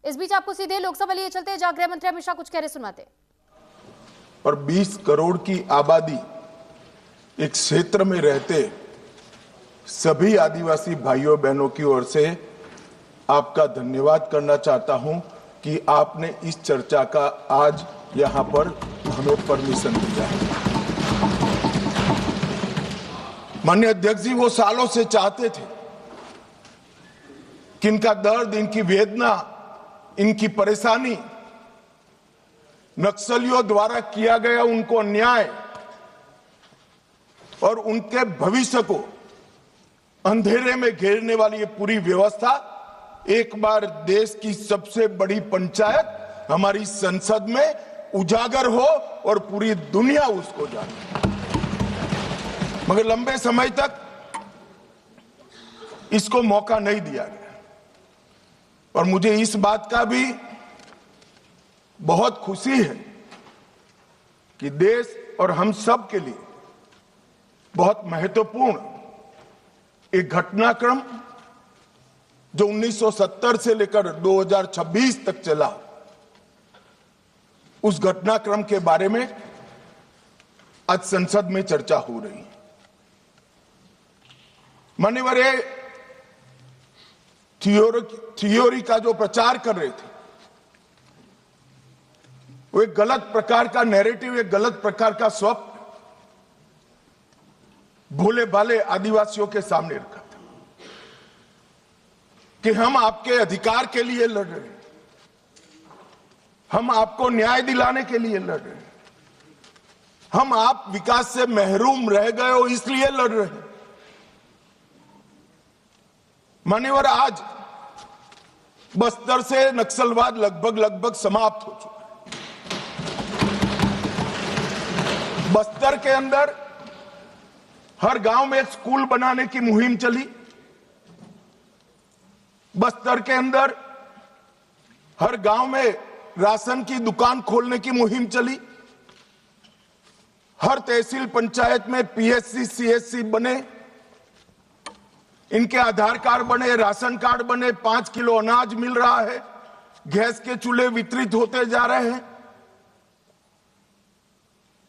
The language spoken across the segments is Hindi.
इस बीच आपको सीधे लोकसभा लिए चलते हैं, जहां गृह मंत्री अमित शाह कुछ कह रहे, सुनाते। और 20 करोड़ की आबादी एक क्षेत्र में रहते सभी आदिवासी भाइयों बहनों की ओर से आपका धन्यवाद करना चाहता हूं कि आपने इस चर्चा का आज यहां पर हमें परमिशन दिया है। माननीय अध्यक्ष जी, वो सालों से चाहते थे कि इनका दर्द, इनकी वेदना, इनकी परेशानी, नक्सलियों द्वारा किया गया उनको अन्याय और उनके भविष्य को अंधेरे में घेरने वाली ये पूरी व्यवस्था एक बार देश की सबसे बड़ी पंचायत हमारी संसद में उजागर हो और पूरी दुनिया उसको जाने। मगर लंबे समय तक इसको मौका नहीं दिया गया और मुझे इस बात का भी बहुत खुशी है कि देश और हम सब के लिए बहुत महत्वपूर्ण एक घटनाक्रम जो 1970 से लेकर 2026 तक चला, उस घटनाक्रम के बारे में आज संसद में चर्चा हो रही है। मान्यवर थियोरी का जो प्रचार कर रहे थे वो एक गलत प्रकार का नैरेटिव, एक गलत प्रकार का स्वप्न भोले भाले आदिवासियों के सामने रखा था कि हम आपके अधिकार के लिए लड़ रहे हैं, हम आपको न्याय दिलाने के लिए लड़ रहे हैं, हम आप विकास से महरूम रह गए हो इसलिए लड़ रहे हैं। मान्यवर, आज बस्तर से नक्सलवाद लगभग समाप्त हो चुका है। बस्तर के अंदर हर गांव में एक स्कूल बनाने की मुहिम चली। बस्तर के अंदर हर गांव में राशन की दुकान खोलने की मुहिम चली। हर तहसील पंचायत में पीएचसी, सीएचसी बने, इनके आधार कार्ड बने, राशन कार्ड बने, 5 किलो अनाज मिल रहा है, गैस के चूल्हे वितरित होते जा रहे हैं।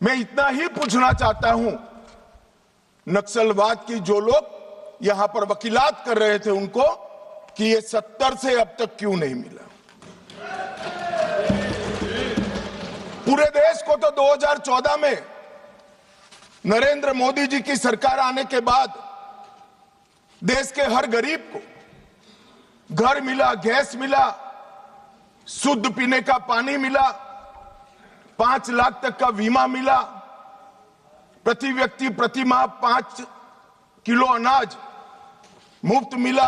मैं इतना ही पूछना चाहता हूं, नक्सलवाद की जो लोग यहां पर वकीलात कर रहे थे उनको, कि ये 70 से अब तक क्यों नहीं मिला। पूरे देश को तो 2014 में नरेंद्र मोदी जी की सरकार आने के बाद देश के हर गरीब को घर मिला, गैस मिला, शुद्ध पीने का पानी मिला, 5 लाख तक का बीमा मिला, प्रति व्यक्ति प्रति माह 5 किलो अनाज मुफ्त मिला।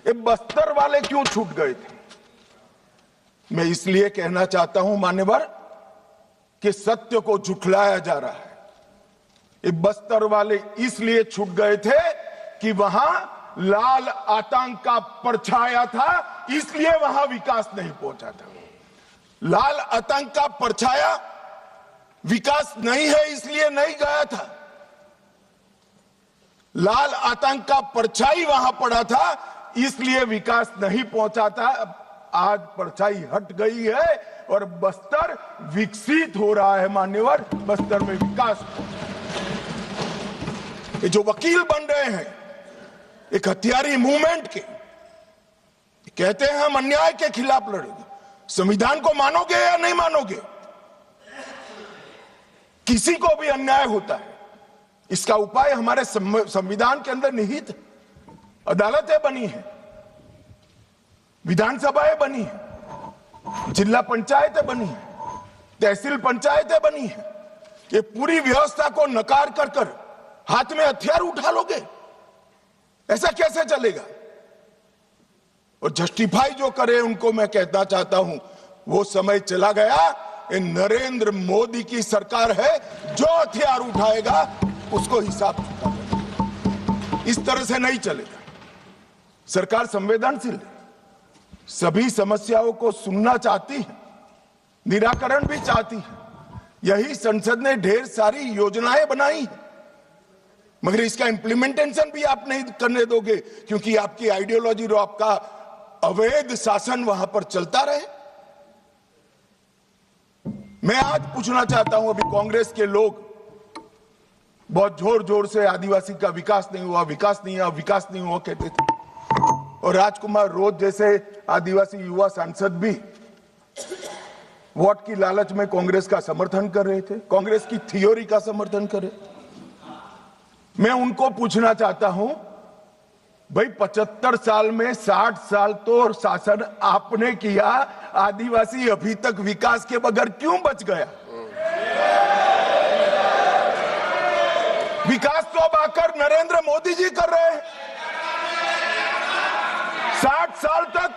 ये बस्तर वाले क्यों छूट गए थे? मैं इसलिए कहना चाहता हूं मान्यवर कि सत्य को झुठलाया जा रहा है। ये बस्तर वाले इसलिए छूट गए थे कि वहां लाल आतंक का परछाया था, इसलिए वहां विकास नहीं पहुंचा था। लाल आतंक का परछाया विकास नहीं है इसलिए नहीं गया था। लाल आतंक का परछाई वहां पड़ा था इसलिए विकास नहीं पहुंचा था। आज परछाई हट गई है और बस्तर विकसित हो रहा है। मान्यवर, बस्तर में विकास। ये जो वकील बन रहे हैं एक हथियारी मूवमेंट के, कहते हैं हम अन्याय के खिलाफ लड़ेंगे। संविधान को मानोगे या नहीं मानोगे? किसी को भी अन्याय होता है, इसका उपाय हमारे संविधान के अंदर निहित है। अदालतें बनी है, विधानसभाएं बनी है, जिला पंचायतें बनी है, तहसील पंचायतें बनी है। ये पूरी व्यवस्था को नकार कर हाथ में हथियार उठा लोगे? ऐसा कैसे चलेगा? और जस्टिफाई जो करे उनको मैं कहना चाहता हूं, वो समय चला गया। ये नरेंद्र मोदी की सरकार है, जो हथियार उठाएगा उसको हिसाब चुकाना। इस तरह से नहीं चलेगा। सरकार संवेदनशील है, सभी समस्याओं को सुनना चाहती है, निराकरण भी चाहती है। यही संसद ने ढेर सारी योजनाएं बनाई है, मगर इसका इंप्लीमेंटेशन भी आप नहीं करने दोगे, क्योंकि आपकी आइडियोलॉजी और आपका अवैध शासन वहां पर चलता रहे। मैं आज पूछना चाहता हूं, अभी कांग्रेस के लोग बहुत जोर जोर से आदिवासी का विकास नहीं हुआ, विकास नहीं हुआ, विकास नहीं हुआ कहते थे, और राजकुमार रोज जैसे आदिवासी युवा सांसद भी वोट की लालच में कांग्रेस का समर्थन कर रहे थे, कांग्रेस की थियोरी का समर्थन कर रहे। मैं उनको पूछना चाहता हूं, भाई 75 साल में 60 साल तो शासन आपने किया, आदिवासी अभी तक विकास के बगैर क्यों बच गया? विकास तो अब आकर नरेंद्र मोदी जी कर रहे हैं। 60 साल तक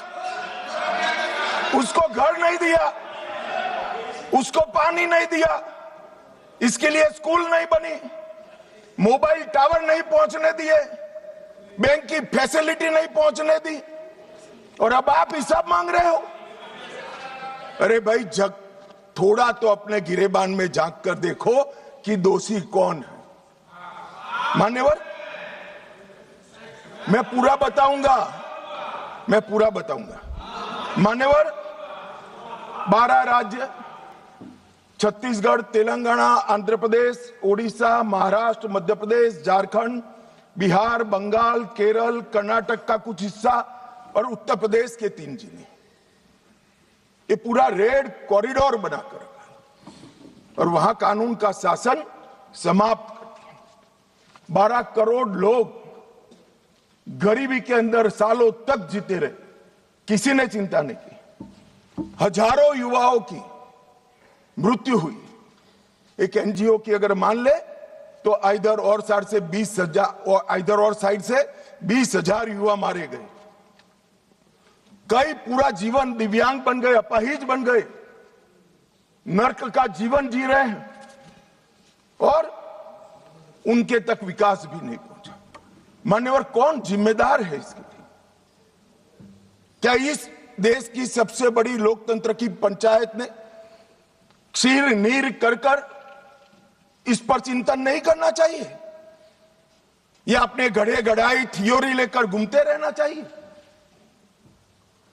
उसको घर नहीं दिया, उसको पानी नहीं दिया, इसके लिए स्कूल नहीं बनी, मोबाइल टावर नहीं पहुंचने दिए, बैंक की फैसिलिटी नहीं पहुंचने दी, और अब आप हिसाब मांग रहे हो। अरे भाई, जग थोड़ा तो अपने गिरेबान में झांक कर देखो कि दोषी कौन है। मान्यवर, मैं पूरा बताऊंगा। मान्यवर, 12 राज्य, छत्तीसगढ़, तेलंगाना, आंध्र प्रदेश, ओडिशा, महाराष्ट्र, मध्य प्रदेश, झारखंड, बिहार, बंगाल, केरल, कर्नाटक का कुछ हिस्सा और उत्तर प्रदेश के 3 जिले, ये पूरा रेड कॉरिडोर बनाकर, और वहां कानून का शासन समाप्त कर दिया। 12 करोड़ लोग गरीबी के अंदर सालों तक जीते रहे, किसी ने चिंता नहीं की। हजारों युवाओं की मृत्यु हुई। एक एनजीओ की अगर मान ले तो इधर और साइड से 20,000 युवा मारे गए। कई पूरा जीवन दिव्यांग बन गए, अपाहिज बन गए, नर्क का जीवन जी रहे हैं, और उनके तक विकास भी नहीं पहुंचा। मान्यवर, कौन जिम्मेदार है इसके लिए? क्या इस देश की सबसे बड़ी लोकतंत्र की पंचायत ने क्षीर नीर कर इस पर चिंतन नहीं करना चाहिए, या अपने गढ़े गढ़ाई थियोरी लेकर घूमते रहना चाहिए?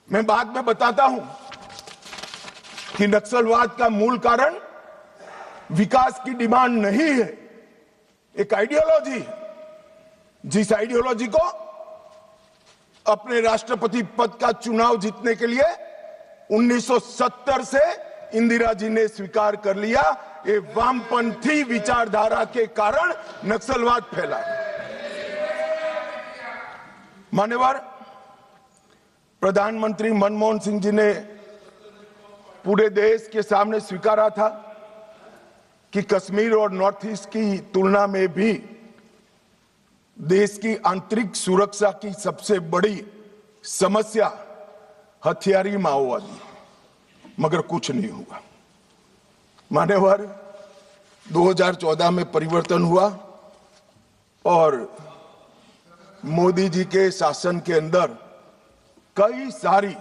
मैं बाद में बताता हूं कि नक्सलवाद का मूल कारण विकास की डिमांड नहीं है, एक आइडियोलॉजी है। जिस आइडियोलॉजी को अपने राष्ट्रपति पद का चुनाव जीतने के लिए 1970 से इंदिरा जी ने स्वीकार कर लिया, ये वामपंथी विचारधारा के कारण नक्सलवाद फैला। मान्यवर, प्रधानमंत्री मनमोहन सिंह जी ने पूरे देश के सामने स्वीकारा था कि कश्मीर और नॉर्थ ईस्ट की तुलना में भी देश की आंतरिक सुरक्षा की सबसे बड़ी समस्या हथियारी माओवादी, मगर कुछ नहीं हुआ। मान्यवर, 2014 में परिवर्तन हुआ और मोदी जी के शासन के अंदर कई सारी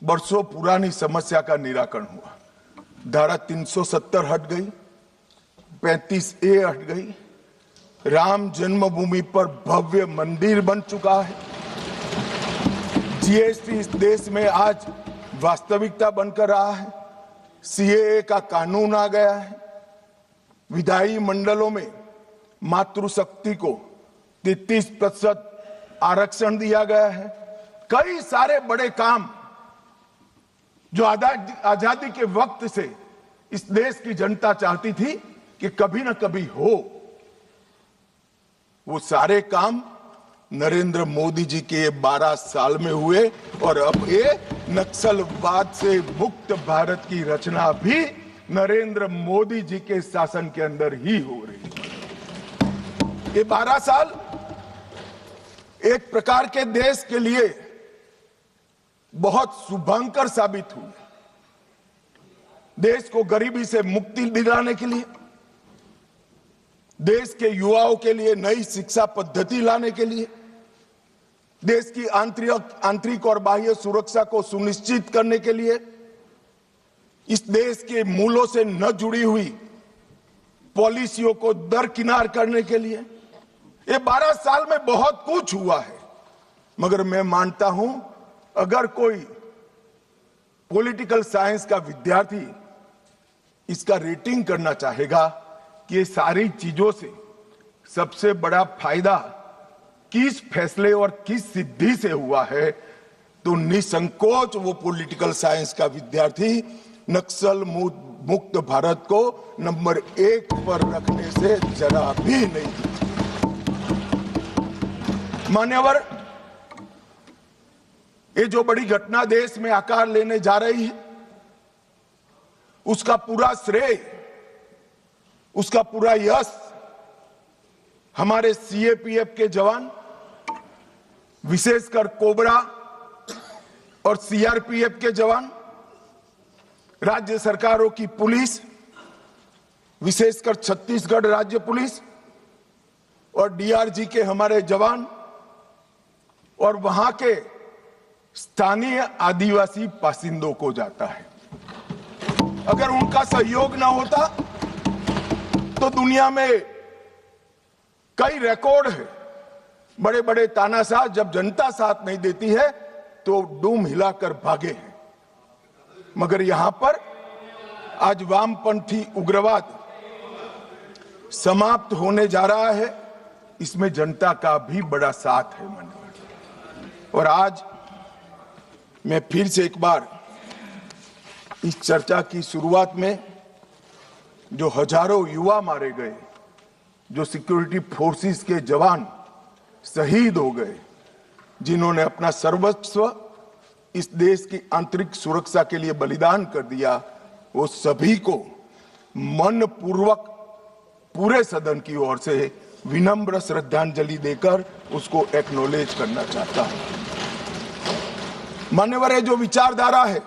वर्षों पुरानी समस्या का निराकरण हुआ। धारा 370 हट गई, 35A हट गई, राम जन्मभूमि पर भव्य मंदिर बन चुका है, जीएसटी इस देश में आज वास्तविकता बनकर रहा है, सीएए का कानून आ गया है, विधायी मंडलों में मातृशक्ति को 33% आरक्षण दिया गया है। कई सारे बड़े काम जो आजादी के वक्त से इस देश की जनता चाहती थी कि कभी ना कभी हो, वो सारे काम नरेंद्र मोदी जी के 12 साल में हुए, और अब ये नक्सलवाद से मुक्त भारत की रचना भी नरेंद्र मोदी जी के शासन के अंदर ही हो रही है। ये 12 साल एक प्रकार के देश के लिए बहुत शुभंकर साबित हुए। देश को गरीबी से मुक्ति दिलाने के लिए, देश के युवाओं के लिए नई शिक्षा पद्धति लाने के लिए, देश की आंतरिक और बाह्य सुरक्षा को सुनिश्चित करने के लिए, इस देश के मूलों से न जुड़ी हुई पॉलिसियों को दरकिनार करने के लिए, ये 12 साल में बहुत कुछ हुआ है। मगर मैं मानता हूं अगर कोई पॉलिटिकल साइंस का विद्यार्थी इसका रेटिंग करना चाहेगा कि ये सारी चीजों से सबसे बड़ा फायदा किस फैसले और किस सिद्धि से हुआ है, तो निसंकोच वो पॉलिटिकल साइंस का विद्यार्थी नक्सल मुक्त भारत को नंबर 1 पर रखने से जरा भी नहीं। मान्यवर, ये जो बड़ी घटना देश में आकार लेने जा रही है, उसका पूरा श्रेय, उसका पूरा यश हमारे सीएपीएफ के जवान, विशेषकर कोबरा और सीआरपीएफ के जवान, राज्य सरकारों की पुलिस, विशेषकर छत्तीसगढ़ राज्य पुलिस और डीआरजी के हमारे जवान और वहां के स्थानीय आदिवासी बासिंदों को जाता है। अगर उनका सहयोग ना होता तो दुनिया में कई रिकॉर्ड है, बड़े बड़े तानाशाह जब जनता साथ नहीं देती है तो डूम हिलाकर भागे हैं। मगर यहां पर आज वामपंथी उग्रवाद समाप्त होने जा रहा है, इसमें जनता का भी बड़ा साथ है। और आज मैं फिर से एक बार इस चर्चा की शुरुआत में जो हजारों युवा मारे गए, जो सिक्योरिटी फोर्सेस के जवान शहीद हो गए, जिन्होंने अपना सर्वस्व इस देश की आंतरिक सुरक्षा के लिए बलिदान कर दिया, वो सभी को मन पूर्वक पूरे सदन की ओर से विनम्र श्रद्धांजलि देकर उसको एक्नॉलेज करना चाहता हूं। मान्यवर, है जो विचारधारा है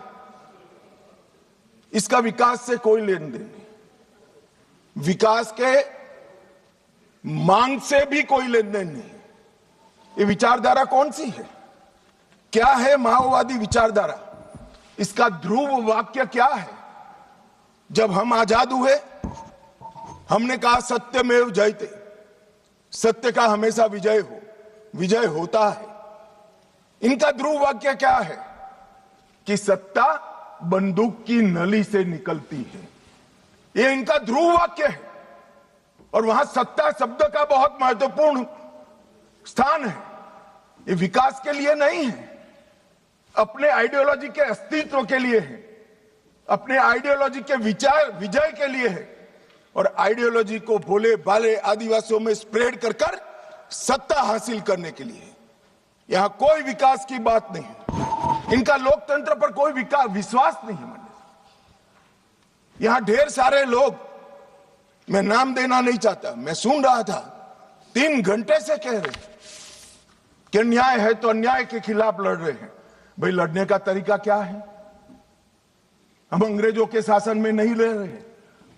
इसका विकास से कोई लेन देन नहीं, विकास के मांग से भी कोई लेन देन नहीं। ये विचारधारा कौन सी है? क्या है माओवादी विचारधारा? इसका ध्रुव वाक्य क्या है? जब हम आजाद हुए हमने कहा सत्यमेव जयते, सत्य का हमेशा विजय हो, विजय होता है। इनका ध्रुव वाक्य क्या है? कि सत्ता बंदूक की नली से निकलती है, ये इनका ध्रुव वाक्य है। और वहां सत्ता शब्द का बहुत महत्वपूर्ण स्थान है। ये विकास के लिए नहीं है, अपने आइडियोलॉजी के अस्तित्व के लिए है, अपने आइडियोलॉजी के विचार विजय के लिए है। और आइडियोलॉजी को भोले भाले आदिवासियों में स्प्रेड कर कर सत्ता हासिल करने के लिए। यहां कोई विकास की बात नहीं है, इनका लोकतंत्र पर कोई विश्वास नहीं है। यहां ढेर सारे लोग, मैं नाम देना नहीं चाहता, मैं सुन रहा था 3 घंटे से कह रहे हैं कि अन्याय है तो अन्याय के खिलाफ लड़ रहे हैं। भाई, लड़ने का तरीका क्या है? हम अंग्रेजों के शासन में नहीं रह रहे हैं।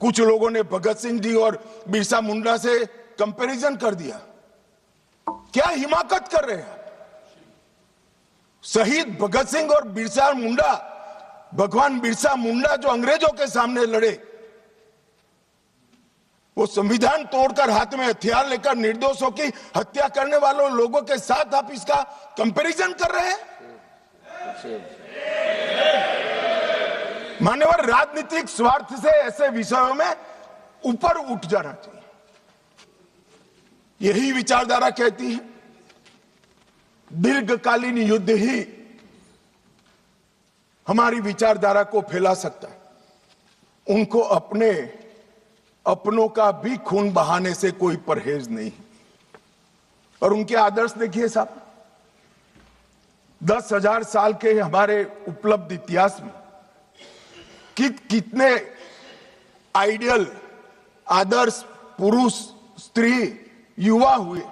कुछ लोगों ने भगत सिंह जी और बिरसा मुंडा से कंपैरिजन कर दिया। क्या हिमाकत कर रहे हैं? शहीद भगत सिंह और बिरसा मुंडा, भगवान बिरसा मुंडा जो अंग्रेजों के सामने लड़े, वो संविधान तोड़कर हाथ में हथियार लेकर निर्दोषों की हत्या करने वालों लोगों के साथ आप इसका कंपैरिजन कर रहे हैं? मान्यवर, राजनीतिक स्वार्थ से ऐसे विषयों में ऊपर उठ जाना चाहिए। यही विचारधारा कहती है दीर्घकालीन युद्ध ही हमारी विचारधारा को फैला सकता है। उनको अपनों का भी खून बहाने से कोई परहेज नहीं। और उनके आदर्श देखिए साहब, 10,000 साल के हमारे उपलब्ध इतिहास में कितने आइडियल आदर्श पुरुष, स्त्री, युवा हुए,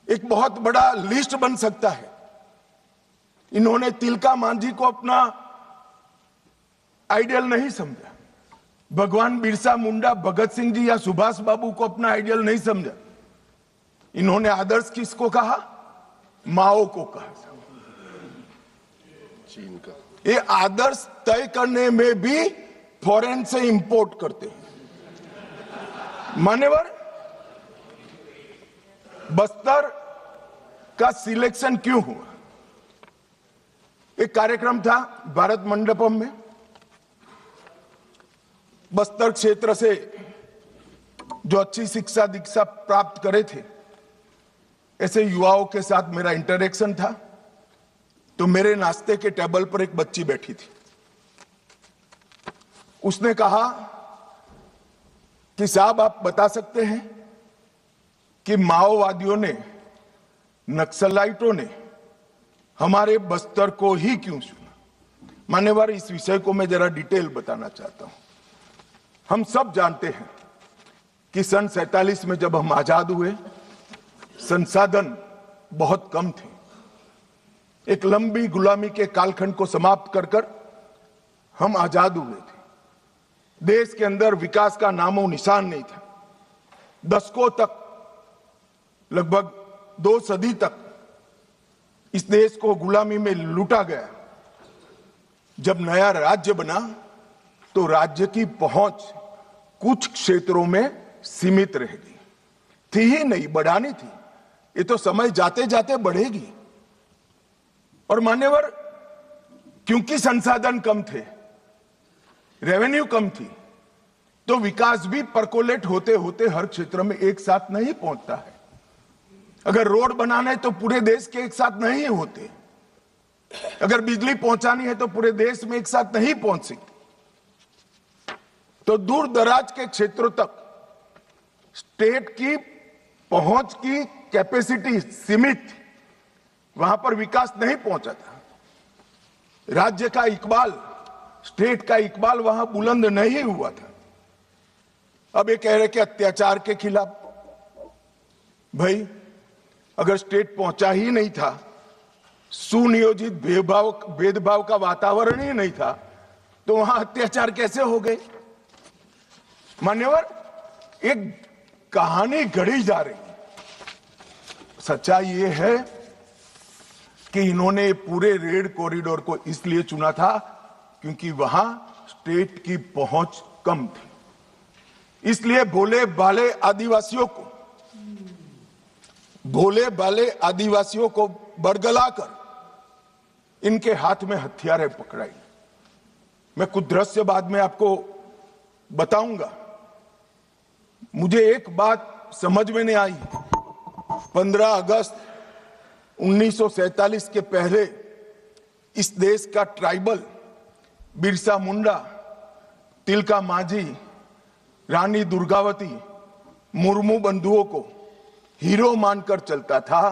एक बहुत बड़ा लिस्ट बन सकता है। इन्होंने तिलका मांझी को अपना आइडियल नहीं समझा, भगवान बिरसा मुंडा, भगत सिंह जी या सुभाष बाबू को अपना आइडियल नहीं समझा। इन्होंने आदर्श किसको कहा? माओ को कहा। चीन का ये आदर्श तय करने में भी फॉरेन से इंपोर्ट करते हैं। मान्यवर, बस्तर का सिलेक्शन क्यों हुआ? एक कार्यक्रम था भारत मंडपम में, बस्तर क्षेत्र से जो अच्छी शिक्षा दीक्षा प्राप्त करे थे ऐसे युवाओं के साथ मेरा इंटरेक्शन था। तो मेरे नाश्ते के टेबल पर एक बच्ची बैठी थी। उसने कहा कि साहब आप बता सकते हैं कि माओवादियों ने, नक्सलाइटों ने हमारे बस्तर को ही क्यों चुना? मान्यवर, इस विषय को मैं जरा डिटेल बताना चाहता हूं। हम सब जानते हैं कि सन 47 में जब हम आजाद हुए, संसाधन बहुत कम थे। एक लंबी गुलामी के कालखंड को समाप्त कर हम आजाद हुए थे। देश के अंदर विकास का नामो निशान नहीं था। दशकों तक, लगभग 2 सदी तक इस देश को गुलामी में लूटा गया। जब नया राज्य बना तो राज्य की पहुंच कुछ क्षेत्रों में सीमित रह गई थी ही नहीं, बढ़ानी थी। ये तो समय जाते जाते बढ़ेगी। और मान्यवर, क्योंकि संसाधन कम थे, रेवेन्यू कम थी, तो विकास भी परकोलेट होते होते हर क्षेत्र में एक साथ नहीं पहुंचता है। अगर रोड बनाना है तो पूरे देश के एक साथ नहीं होते। अगर बिजली पहुंचानी है तो पूरे देश में एक साथ नहीं पहुंच सकती। तो दूर दराज के क्षेत्रों तक स्टेट की पहुंच की कैपेसिटी सीमित थी, वहां पर विकास नहीं पहुंचा था। राज्य का इकबाल, स्टेट का इकबाल वहां बुलंद नहीं हुआ था। अब ये कह रहे कि अत्याचार के खिलाफ, भाई अगर स्टेट पहुंचा ही नहीं था, सुनियोजित भेदभाव का वातावरण ही नहीं था, तो वहां अत्याचार कैसे हो गए? मान्यवर, एक कहानी गढ़ी जा रही है। सच्चाई ये है कि इन्होंने पूरे रेड कॉरिडोर को इसलिए चुना था क्योंकि वहां स्टेट की पहुंच कम थी। इसलिए भोले भाले आदिवासियों को बरगलाकर इनके हाथ में हथियारें पकड़ाई। मैं कुछ दृश्य बाद में आपको बताऊंगा। मुझे एक बात समझ में नहीं आई। 15 अगस्त 1947 के पहले इस देश का ट्राइबल बिरसा मुंडा, तिलका मांझी, रानी दुर्गावती, मुर्मू बंधुओं को हीरो मानकर चलता था।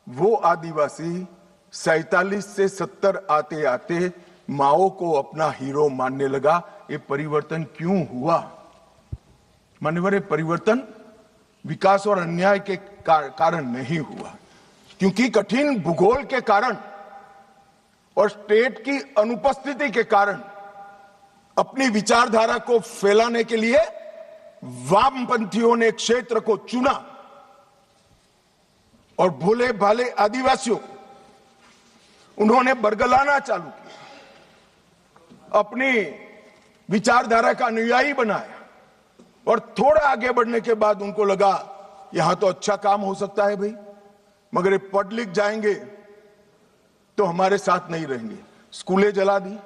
वो आदिवासी 47 से 70 आते आते माओ को अपना हीरो मानने लगा। ये परिवर्तन क्यों हुआ? मान्यवर, ये परिवर्तन विकास और अन्याय के कारण नहीं हुआ, क्योंकि कठिन भूगोल के कारण और स्टेट की अनुपस्थिति के कारण अपनी विचारधारा को फैलाने के लिए वामपंथियों ने क्षेत्र को चुना और भोले भाले आदिवासियों को उन्होंने बरगलाना चालू किया, अपनी विचारधारा का अनुयायी बनाया। और थोड़ा आगे बढ़ने के बाद उनको लगा यहां तो अच्छा काम हो सकता है भाई, मगर ये पढ़ लिख जाएंगे तो हमारे साथ नहीं रहेंगे। स्कूलें जला दी,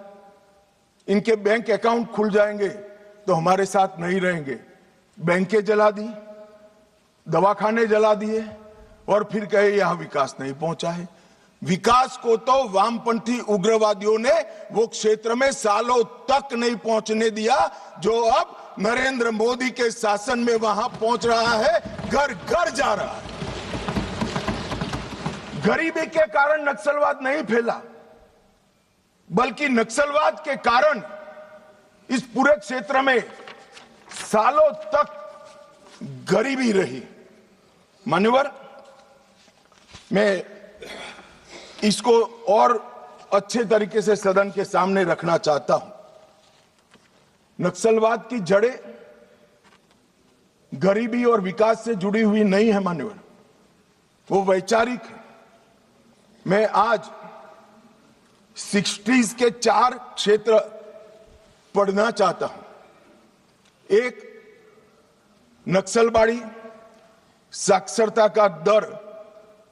इनके बैंक अकाउंट खुल जाएंगे तो हमारे साथ नहीं रहेंगे। बैंकें जला दी, दवाखाने जला दिए और फिर कहे यहां विकास नहीं पहुंचा है। विकास को तो वामपंथी उग्रवादियों ने वो क्षेत्र में सालों तक नहीं पहुंचने दिया, जो अब नरेंद्र मोदी के शासन में वहां पहुंच रहा है, घर घर जा रहा है। गरीबी के कारण नक्सलवाद नहीं फैला, बल्कि नक्सलवाद के कारण इस पूरे क्षेत्र में सालों तक गरीबी रही। मान्यवर, मैं इसको और अच्छे तरीके से सदन के सामने रखना चाहता हूं। नक्सलवाद की जड़ें गरीबी और विकास से जुड़ी हुई नहीं है मान्यवर, वो वैचारिक है। मैं आज 60s के 4 क्षेत्र पढ़ना चाहता हूं। एक, नक्सलबाड़ी, साक्षरता का दर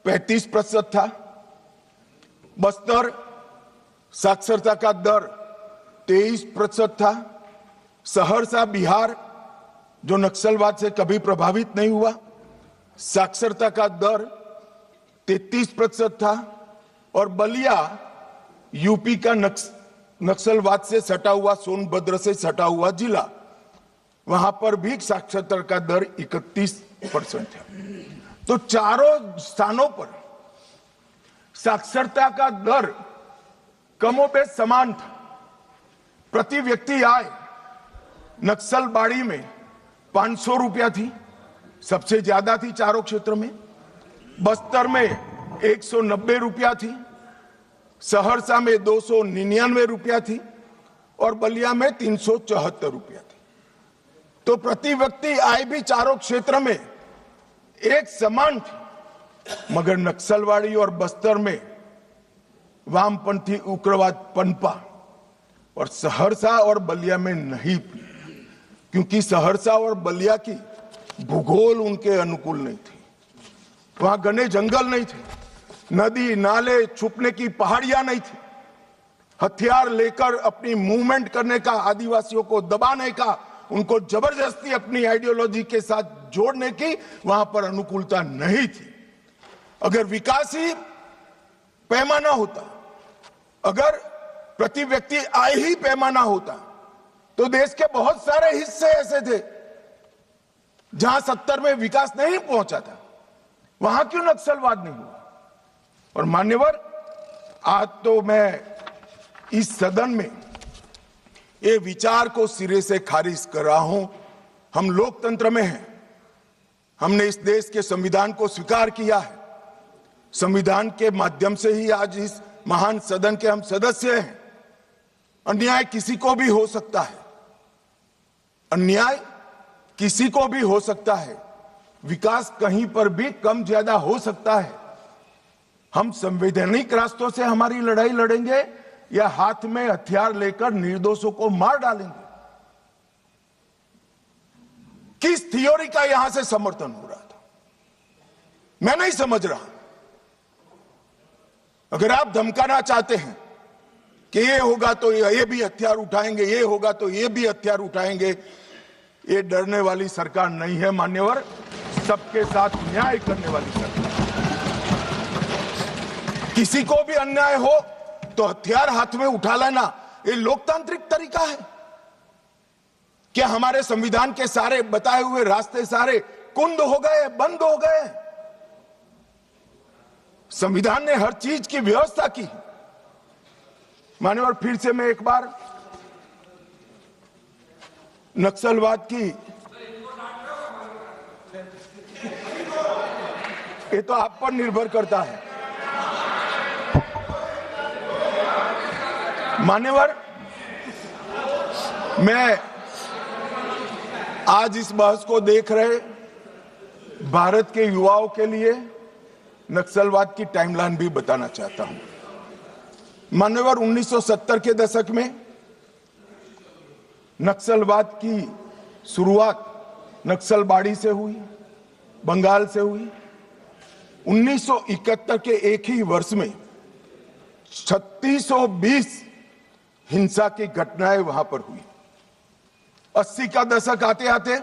35% था। बस्तर साक्षरता का दर 23% था। सहरसा बिहार जो नक्सलवाद से कभी प्रभावित नहीं हुआ, साक्षरता का दर 33% था। और बलिया यूपी का नक्सलवाद से सटा हुआ, सोनभद्र से सटा हुआ जिला, वहां पर भी साक्षरता का दर 31% है। तो चारों स्थानों पर साक्षरता का दर कमोबेश समान था। प्रति व्यक्ति आय नक्सलबाड़ी में 500 रुपया थी, सबसे ज्यादा थी चारों क्षेत्र में। बस्तर में 190 रुपया थी, सहरसा में 299 रुपया थी और बलिया में 374 रुपया थी। तो प्रति व्यक्ति आय भी चारों क्षेत्र में एक समान थी, मगर नक्सलवाड़ी और बस्तर में वामपंथी उग्रवाद पनपा और सहरसा और बलिया में नहीं, क्योंकि सहरसा और बलिया की भूगोल उनके अनुकूल नहीं थी। वहां घने जंगल नहीं थे, नदी नाले, छुपने की पहाड़ियां नहीं थी। हथियार लेकर अपनी मूवमेंट करने का, आदिवासियों को दबाने का, उनको जबरदस्ती अपनी आइडियोलॉजी के साथ जोड़ने की वहां पर अनुकूलता नहीं थी। अगर विकासी पैमाना होता, अगर प्रति व्यक्ति आय ही पैमाना होता, तो देश के बहुत सारे हिस्से ऐसे थे जहां 70 में विकास नहीं पहुंचा था। वहां क्यों नक्सलवाद नहीं हुआ? और मान्यवर, आज तो मैं इस सदन में ये विचार को सिरे से खारिज कर रहा हूं। हम लोकतंत्र में हैं, हमने इस देश के संविधान को स्वीकार किया है। संविधान के माध्यम से ही आज इस महान सदन के हम सदस्य हैं। अन्याय किसी को भी हो सकता है, अन्याय किसी को भी हो सकता है, विकास कहीं पर भी कम ज्यादा हो सकता है। हम संवैधानिक रास्तों से हमारी लड़ाई लड़ेंगे या हाथ में हथियार लेकर निर्दोषों को मार डालेंगे? किस थियोरी का यहां से समर्थन हो रहा था, मैं नहीं समझ रहा। अगर आप धमकाना चाहते हैं कि ये होगा तो ये भी हथियार उठाएंगे, ये होगा तो ये भी हथियार उठाएंगे, ये डरने वाली सरकार नहीं है मान्यवर, सबके साथ न्याय करने वाली सरकार। किसी को भी अन्याय हो तो हथियार हाथ में उठा लेना, ये लोकतांत्रिक तरीका है क्या? हमारे संविधान के सारे बताए हुए रास्ते सारे कुंद हो गए, बंद हो गए? संविधान ने हर चीज की व्यवस्था की। मान्यवर, फिर से मैं एक बार नक्सलवाद की, ये तो आप पर निर्भर करता है मान्यवर। मैं आज इस बहस को देख रहे भारत के युवाओं के लिए नक्सलवाद की टाइमलाइन भी बताना चाहता हूं। मान्यवर, 1970 के दशक में नक्सलवाद की शुरुआत नक्सलबाड़ी से हुई, बंगाल से हुई। 1971 के एक ही वर्ष में 3620 हिंसा की घटनाएं वहां पर हुई। 80 का दशक आते आते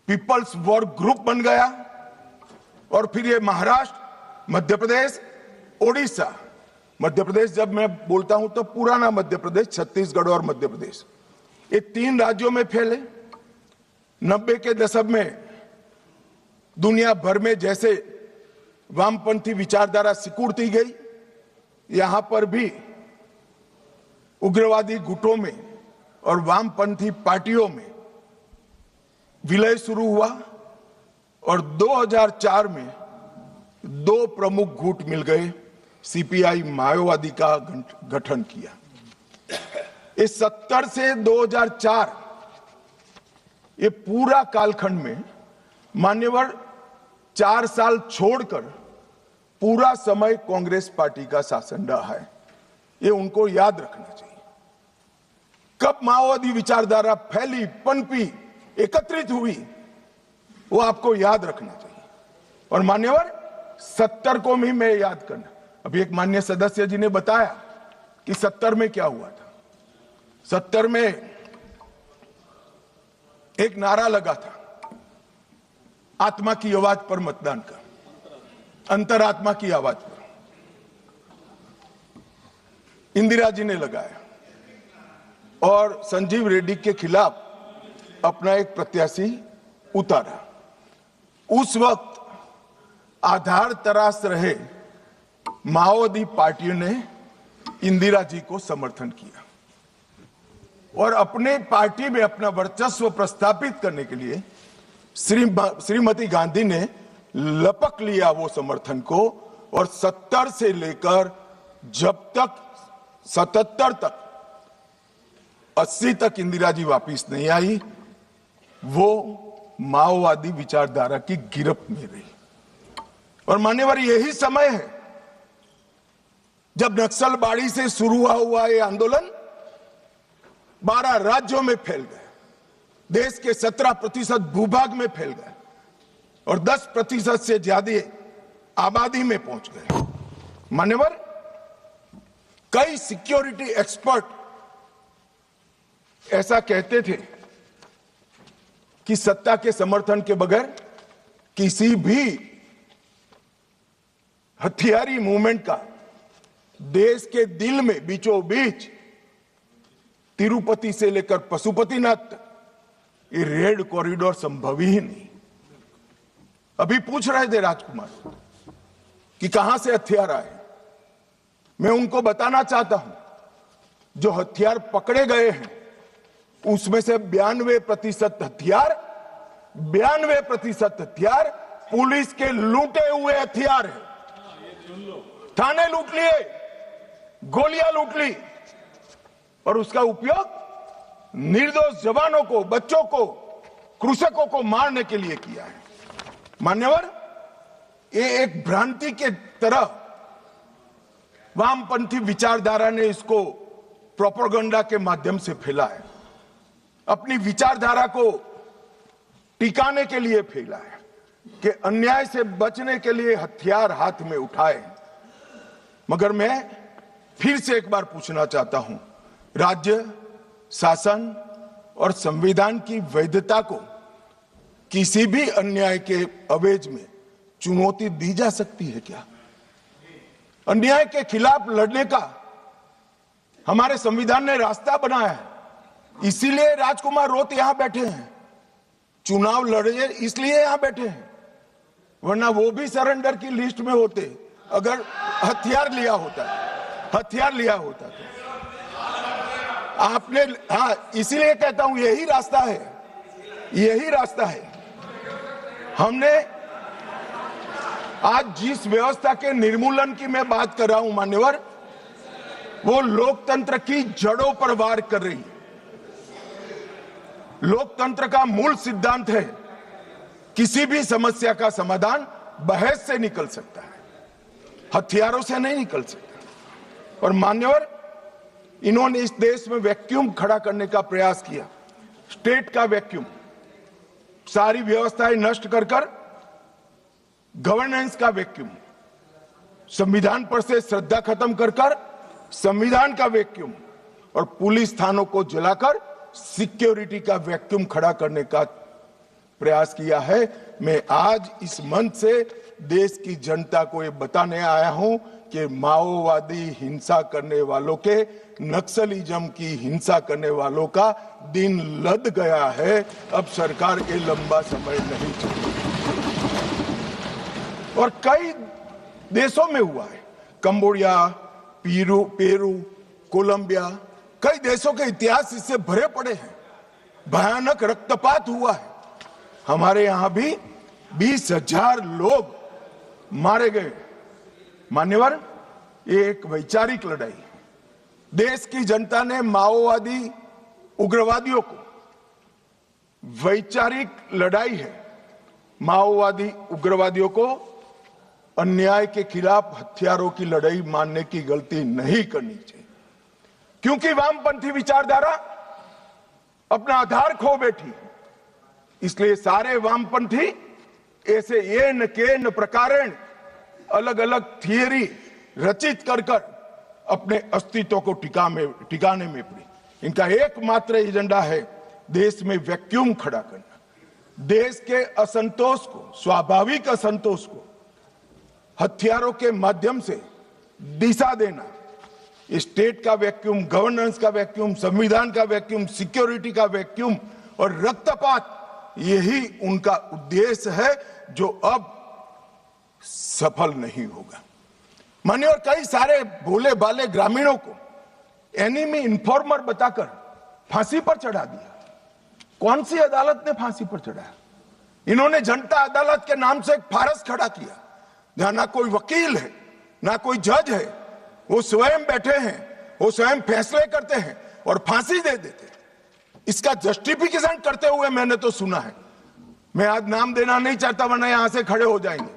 पीपल्स वॉर ग्रुप बन गया और फिर ये महाराष्ट्र, मध्य प्रदेश, ओडिशा, मध्य प्रदेश जब मैं बोलता हूं तो पुराना मध्य प्रदेश, छत्तीसगढ़ और मध्य प्रदेश, ये 3 राज्यों में फैले। 90 के दशक में दुनिया भर में जैसे वामपंथी विचारधारा सिकुड़ती गई, यहां पर भी उग्रवादी गुटों में और वामपंथी पार्टियों में विलय शुरू हुआ और 2004 में 2 प्रमुख गुट मिल गए, सीपीआई माओवादी का गठन किया। इस 70 से 2004 ये पूरा कालखंड में मान्यवर 4 साल छोड़कर पूरा समय कांग्रेस पार्टी का शासन रहा है। ये उनको याद रखना चाहिए। कब माओवादी विचारधारा फैली, पनपी, एकत्रित हुई, वो आपको याद रखना चाहिए। और मान्यवर 70 को भी मैं याद करना, अभी एक माननीय सदस्य जी ने बताया कि 70 में क्या हुआ था। 70 में एक नारा लगा था, आत्मा की आवाज पर मतदान का, अंतरात्मा की आवाज पर इंदिरा जी ने लगाया और संजीव रेड्डी के खिलाफ अपना एक प्रत्याशी उतारा। उस वक्त आधार तराश रहे माओवादी पार्टियों ने इंदिरा जी को समर्थन किया और अपने पार्टी में अपना वर्चस्व प्रस्थापित करने के लिए श्रीमती गांधी ने लपक लिया वो समर्थन को और 70 से लेकर जब तक 77 तक 80 तक इंदिरा जी वापिस नहीं आई, वो माओवादी विचारधारा की गिरफ्त में रही। और मान्यवर, यही समय है जब नक्सलबाड़ी से शुरू हुआ ये आंदोलन 12 राज्यों में फैल गए, देश के 17% भूभाग में फैल गए और 10% से ज्यादा आबादी में पहुंच गए। मान्यवर, कई सिक्योरिटी एक्सपर्ट ऐसा कहते थे कि सत्ता के समर्थन के बगैर किसी भी हथियारी मूवमेंट का देश के दिल में बीचों बीच तिरुपति से लेकर पशुपतिनाथ तक ये रेड कॉरिडोर संभव ही नहीं। अभी पूछ रहे थे राजकुमार कि कहां से हथियार आए। मैं उनको बताना चाहता हूं, जो हथियार पकड़े गए हैं उसमें से 92% हथियार पुलिस के लूटे हुए हथियार हैं। थाने लूट लिए, गोलियां लूट ली और उसका उपयोग निर्दोष जवानों को, बच्चों को, कृषकों को मारने के लिए किया है। मान्यवर, ये एक भ्रांति के तरह वामपंथी विचारधारा ने इसको प्रोपेगेंडा के माध्यम से फैला है, अपनी विचारधारा को टिकाने के लिए फैला है कि अन्याय से बचने के लिए हथियार हाथ में उठाए। मगर मैं फिर से एक बार पूछना चाहता हूं, राज्य शासन और संविधान की वैधता को किसी भी अन्याय के अवेज में चुनौती दी जा सकती है क्या? अन्याय के खिलाफ लड़ने का हमारे संविधान ने रास्ता बनाया है, इसीलिए राजकुमार रोत यहां बैठे हैं, चुनाव लड़े इसलिए यहां बैठे हैं, वरना वो भी सरेंडर की लिस्ट में होते अगर हथियार लिया होता तो। आपने, हाँ, इसीलिए कहता हूं यही रास्ता है। हमने आज जिस व्यवस्था के निर्मूलन की मैं बात कर रहा हूं मान्यवर, वो लोकतंत्र की जड़ों पर वार कर रही है। लोकतंत्र का मूल सिद्धांत है किसी भी समस्या का समाधान बहस से निकल सकता है, हथियारों से नहीं निकल सकता। और मान्यवर, इन्होंने इस देश में वैक्यूम खड़ा करने का प्रयास किया, स्टेट का वैक्यूम, सारी व्यवस्थाएं नष्ट कर गवर्नेंस का वैक्यूम, संविधान पर से श्रद्धा खत्म कर संविधान का वैक्यूम और पुलिस थानों को जलाकर सिक्योरिटी का वैक्यूम खड़ा करने का प्रयास किया है। मैं आज इस मंच से देश की जनता को ये बताने आया हूं कि माओवादी हिंसा करने वालों के, नक्सलिज्म की हिंसा करने वालों का दिन लद गया है। अब सरकार के लंबा समय नहीं चाहिए। और कई देशों में हुआ है, कंबोडिया, पेरू, कोलंबिया, कई देशों के इतिहास इससे भरे पड़े हैं, भयानक रक्तपात हुआ है। हमारे यहां भी 20,000 लोग मारे गए। मान्यवर, ये एक वैचारिक लड़ाई है। देश की जनता ने माओवादी उग्रवादियों को, वैचारिक लड़ाई है, माओवादी उग्रवादियों को अन्याय के खिलाफ हथियारों की लड़ाई मानने की गलती नहीं करनी चाहिए, क्योंकि वामपंथी विचारधारा अपना आधार खो बैठी। इसलिए सारे वामपंथी ऐसे येन केन प्रकारेण अलग अलग थियरी रचित कर अपने अस्तित्व को टिकाने में पड़ी। इनका एकमात्र एजेंडा है देश में वैक्यूम खड़ा करना, देश के असंतोष को, स्वाभाविक असंतोष को हथियारों के माध्यम से दिशा देना। स्टेट का वैक्यूम, गवर्नेंस का वैक्यूम, संविधान का वैक्यूम, सिक्योरिटी का वैक्यूम और रक्तपात, यही उनका उद्देश्य है जो अब सफल नहीं होगा। मानिए, और कई सारे भोले भाले ग्रामीणों को एनिमी इन्फॉर्मर बताकर फांसी पर चढ़ा दिया। कौन सी अदालत ने फांसी पर चढ़ाया? इन्होंने जनता अदालत के नाम से एक फारस खड़ा किया, जहां ना कोई वकील है, ना कोई जज है, वो स्वयं बैठे हैं, वो स्वयं फैसले करते हैं और फांसी दे देते हैं। इसका जस्टिफिकेशन करते हुए मैंने तो सुना है, मैं आज नाम देना नहीं चाहता वरना यहां से खड़े हो जाएंगे।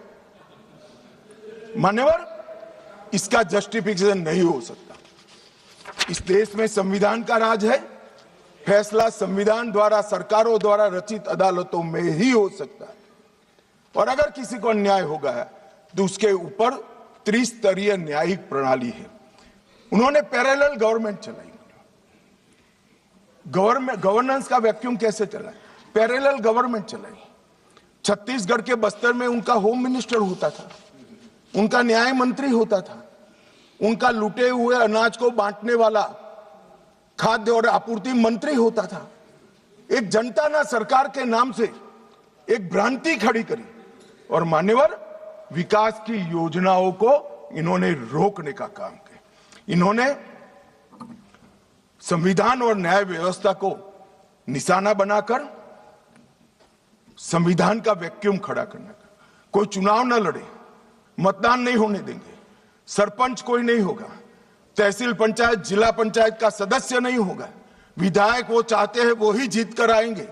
मान्यवर, इसका जस्टिफिकेशन नहीं हो सकता। इस देश में संविधान का राज है, फैसला संविधान द्वारा, सरकारों द्वारा रचित अदालतों में ही हो सकता है। और अगर किसी को अन्याय होगा है तो उसके ऊपर त्रिस्तरीय न्यायिक प्रणाली है। उन्होंने पैरेलल गवर्नमेंट चलाई। गवर्नेंस का वैक्यूम कैसे चला? पैरेलल गवर्नमेंट चलाई। छत्तीसगढ़ के बस्तर में उनका होम मिनिस्टर होता था, उनका न्याय मंत्री होता था, उनका लूटे हुए अनाज को बांटने वाला खाद्य और आपूर्ति मंत्री होता था। एक जनता ने सरकार के नाम से एक भ्रांति खड़ी करी और मान्यवर, विकास की योजनाओं को इन्होंने रोकने का काम किया। इन्होंने संविधान और न्याय व्यवस्था को निशाना बनाकर संविधान का वैक्यूम खड़ा करने का। कोई चुनाव न लड़े, मतदान नहीं होने देंगे, सरपंच कोई नहीं होगा, तहसील पंचायत, जिला पंचायत का सदस्य नहीं होगा, विधायक वो चाहते हैं वो ही जीत कर आएंगे।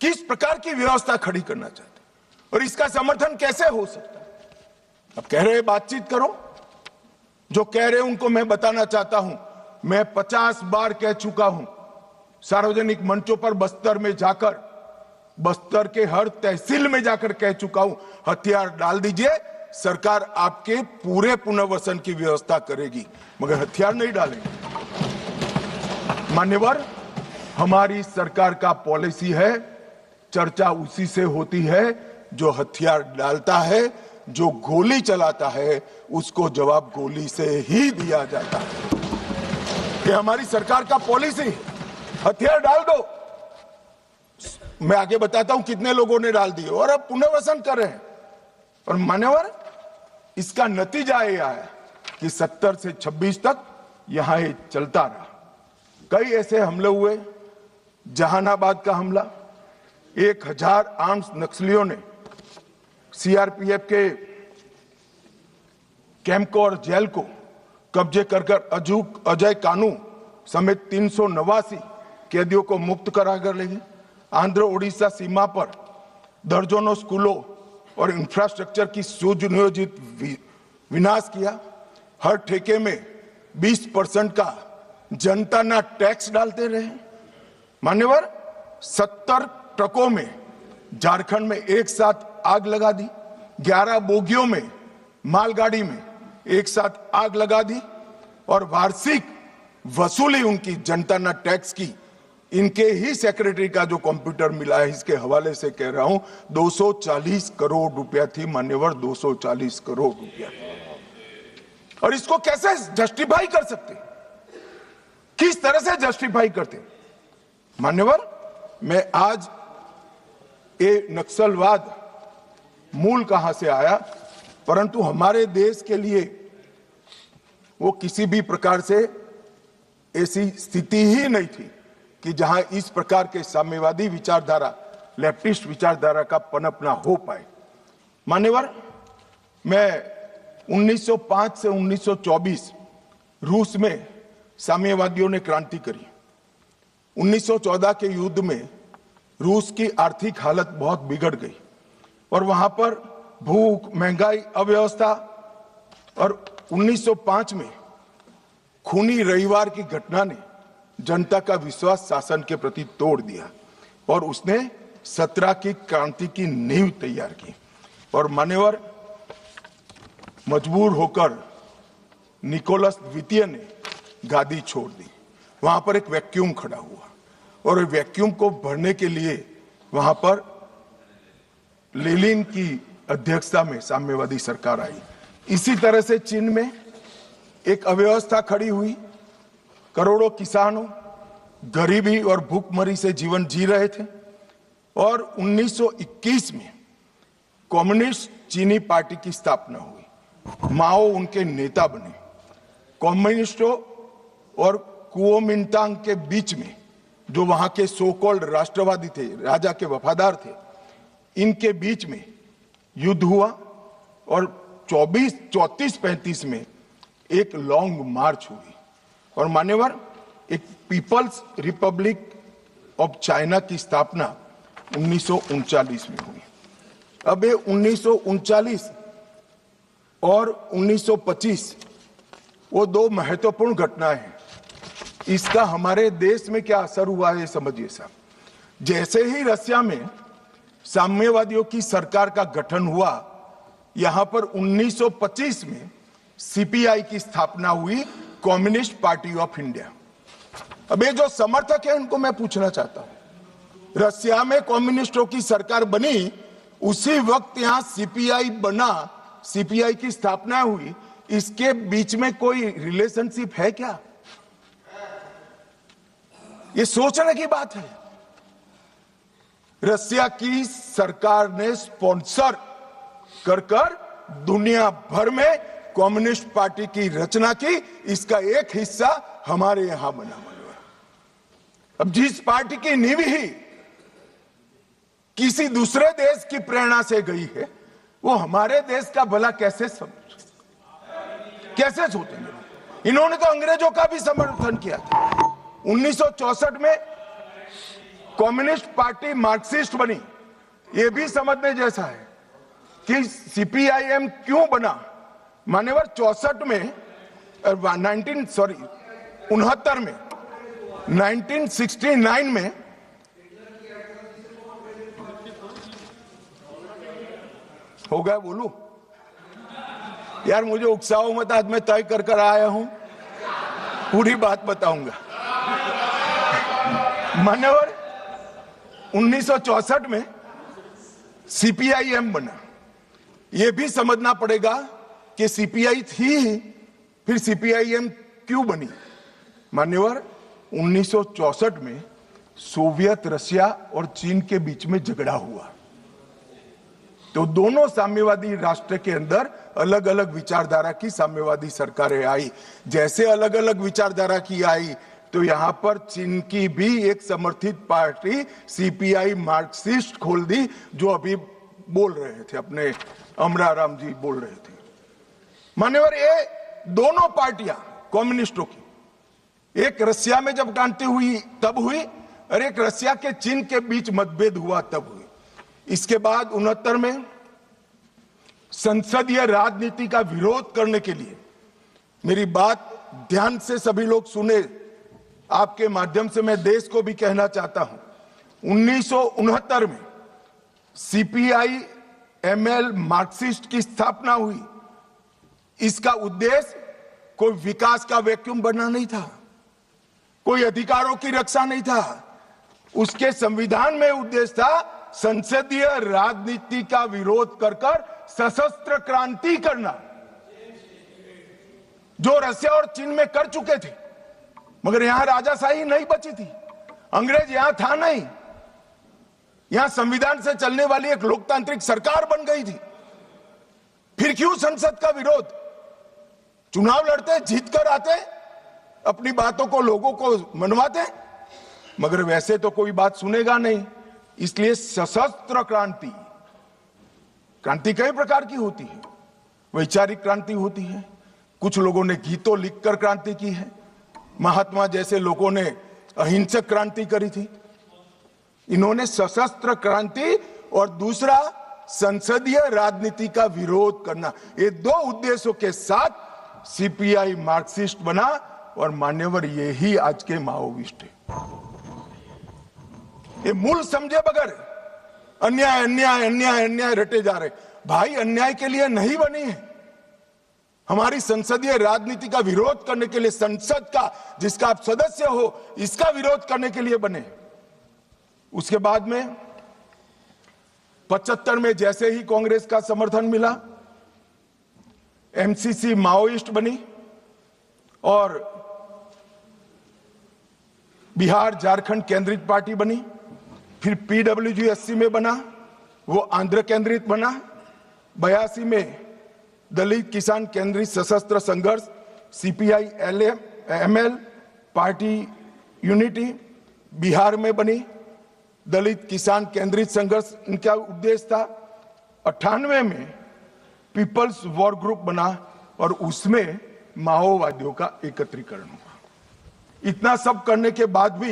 किस प्रकार की व्यवस्था खड़ी करना चाहते हैं और इसका समर्थन कैसे हो सकता है? अब कह रहे बातचीत करो, जो कह रहे उनको मैं बताना चाहता हूं, मैं 50 बार कह चुका हूं सार्वजनिक मंचों पर, बस्तर में जाकर, बस्तर के हर तहसील में जाकर कह चुका हूं, हथियार डाल दीजिए, सरकार आपके पूरे पुनर्वसन की व्यवस्था करेगी, मगर हथियार नहीं डालेंगे। मान्यवर, हमारी सरकार का पॉलिसी है, चर्चा उसी से होती है जो हथियार डालता है, जो गोली चलाता है उसको जवाब गोली से ही दिया जाता है। ये हमारी सरकार का पॉलिसी है। हथियार डाल दो, मैं आगे बताता हूं कितने लोगों ने डाल दिए और अब पुनर्वसन कर रहे हैं। और मान्यवर, इसका नतीजा यह आया कि 70 से 26 तक यहां ये चलता रहा। कई ऐसे हमले हुए, जहानाबाद का हमला, 1000 आर्म्स नक्सलियों ने सीआरपीएफ के कैंप को और जेल को कब्जे कर अजय कानू समेत 389 कैदियों को मुक्त कराकर ले गए। आंध्र ओडिशा सीमा पर दर्जनों स्कूलों और इंफ्रास्ट्रक्चर की सुनियोजित विनाश किया। हर ठेके में 20% का जनता ना टैक्स डालते रहे। मान्यवर, 70 ट्रकों में झारखंड में एक साथ आग लगा दी, 11 बोगियों में मालगाड़ी में एक साथ आग लगा दी और वार्षिक वसूली उनकी जनता ना टैक्स की, इनके ही सेक्रेटरी का जो कंप्यूटर मिला है इसके हवाले से कह रहा हूं, 240 करोड़ रुपया थी। मान्यवर, 240 करोड़ रुपया। और इसको कैसे जस्टिफाई कर सकते, किस तरह से जस्टिफाई करते? मान्यवर, मैं आज ये नक्सलवाद मूल कहां से आया, परंतु हमारे देश के लिए वो किसी भी प्रकार से ऐसी स्थिति ही नहीं थी कि जहां इस प्रकार के साम्यवादी विचारधारा, लेफ्टिस्ट विचारधारा का पनपना हो पाए। मान्यवर, मैं 1905 से 1924 रूस में साम्यवादियों ने क्रांति करी। 1914 के युद्ध में रूस की आर्थिक हालत बहुत बिगड़ गई और वहां पर भूख, महंगाई, अव्यवस्था, और 1905 में खूनी रविवार की घटना ने जनता का विश्वास शासन के प्रति तोड़ दिया और उसने 17 की क्रांति की नींव तैयार की। और मान्यवर, मजबूर होकर निकोलस द्वितीय ने गादी छोड़ दी, वहां पर एक वैक्यूम खड़ा हुआ और वैक्यूम को भरने के लिए वहां पर लेनिन की अध्यक्षता में साम्यवादी सरकार आई। इसी तरह से चीन में एक अव्यवस्था खड़ी हुई, करोड़ों किसानों गरीबी और भूखमरी से जीवन जी रहे थे और 1921 में कम्युनिस्ट चीनी पार्टी की स्थापना हुई। माओ उनके नेता बने। कम्युनिस्टों और कुओमिंटांग के बीच में जो वहां के सो कॉल्ड राष्ट्रवादी थे, राजा के वफादार थे, इनके बीच में युद्ध हुआ और 34-35 में एक लॉन्ग मार्च हुई और मान्यवर एक पीपल्स रिपब्लिक ऑफ चाइना की स्थापना 1939 में हुई। अब ये 1939 और 1925 वो दो महत्वपूर्ण घटनाएं हैं। इसका हमारे देश में क्या असर हुआ है समझिए साहब। जैसे ही रसिया में साम्यवादियों की सरकार का गठन हुआ, यहां पर 1925 में सीपीआई की स्थापना हुई, कम्युनिस्ट पार्टी ऑफ इंडिया। अब ये जो समर्थक है उनको मैं पूछना चाहता हूं, रसिया में कम्युनिस्टों की सरकार बनी, उसी वक्त यहां सीपीआई बना, सीपीआई की स्थापना हुई, इसके बीच में कोई रिलेशनशिप है क्या? ये सोचने की बात है। रसिया की सरकार ने स्पॉन्सर कर दुनिया भर में कम्युनिस्ट पार्टी की रचना की, इसका एक हिस्सा हमारे यहां बना हुआ। अब जिस पार्टी की नींव ही किसी दूसरे देश की प्रेरणा से गई है, वो हमारे देश का भला कैसे सोचेंगे? इन्होंने तो अंग्रेजों का भी समर्थन किया था। 1964 में कम्युनिस्ट पार्टी मार्क्सिस्ट बनी। यह भी समझने जैसा है कि सीपीआईएम क्यों बना। मान्यवर 64 में 69 में 1969 में हो गया, बोलू यार, मुझे उकसाओ मत, आज मैं तय कर आया हूं, पूरी बात बताऊंगा। मान्यवर 1964 में सीपीआईएम बना। यह भी समझना पड़ेगा कि सीपीआई थी, फिर सीपीआईएम क्यों बनी। मान्यवर 1964 में सोवियत रशिया और चीन के बीच में झगड़ा हुआ, तो दोनों साम्यवादी राष्ट्र के अंदर अलग अलग विचारधारा की साम्यवादी सरकारें आई। जैसे अलग अलग विचारधारा की आई, तो यहां पर चीन की भी एक समर्थित पार्टी सीपीआई मार्क्सिस्ट खोल दी, जो अभी बोल रहे थे, अपने अमराराम जी बोल रहे थे। मान्यवर ये दोनों पार्टियां कम्युनिस्टों की, एक रसिया में जब क्रांति हुई तब हुई, और एक रसिया के चीन के बीच मतभेद हुआ तब हुई। इसके बाद 69 में संसदीय राजनीति का विरोध करने के लिए, मेरी बात ध्यान से सभी लोग सुने, आपके माध्यम से मैं देश को भी कहना चाहता हूं, 1969 में सीपीआई एमएल मार्क्सिस्ट की स्थापना हुई। इसका उद्देश्य कोई विकास का वैक्यूम बनना नहीं था, कोई अधिकारों की रक्षा नहीं था। उसके संविधान में उद्देश्य था संसदीय राजनीति का विरोध कर सशस्त्र क्रांति करना, जो रसिया और चीन में कर चुके थे। मगर यहां राजाशाही नहीं बची थी, अंग्रेज यहां था नहीं, यहां संविधान से चलने वाली एक लोकतांत्रिक सरकार बन गई थी। फिर क्यों संसद का विरोध? चुनाव लड़ते, जीत कर आते, अपनी बातों को लोगों को मनवाते, मगर वैसे तो कोई बात सुनेगा नहीं। इसलिए सशस्त्र क्रांति, क्रांति कई प्रकार की होती है। वैचारिक क्रांति होती है, कुछ लोगों ने गीतों लिखकर क्रांति की है, महात्मा जैसे लोगों ने अहिंसक क्रांति करी थी। इन्होंने सशस्त्र क्रांति और दूसरा संसदीय राजनीति का विरोध करना, ये दो उद्देश्यों के साथ सीपीआई मार्क्सिस्ट बना। और मान्यवर यही आज के माओविस्ट है। ये मूल समझे बगैर अन्याय अन्याय अन्याय अन्याय रटे जा रहे। भाई अन्याय के लिए नहीं बनी है, हमारी संसदीय राजनीति का विरोध करने के लिए, संसद का जिसका आप सदस्य हो, इसका विरोध करने के लिए बने। उसके बाद में 75 में जैसे ही कांग्रेस का समर्थन मिला, एमसीसी माओइस्ट बनी और बिहार झारखंड केंद्रित पार्टी बनी। फिर पीडब्ल्यूजी 80 में बना, वो आंध्र केंद्रित बना। 82 में दलित किसान केंद्रित सशस्त्र संघर्ष CPI ML party unity Bihar में बनी। दलित किसान केंद्रित संघर्ष इनका उद्देश्य था। 98 में पीपल्स वॉर ग्रुप बना और उसमें माओवादियों का एकत्रीकरण हुआ। इतना सब करने के बाद भी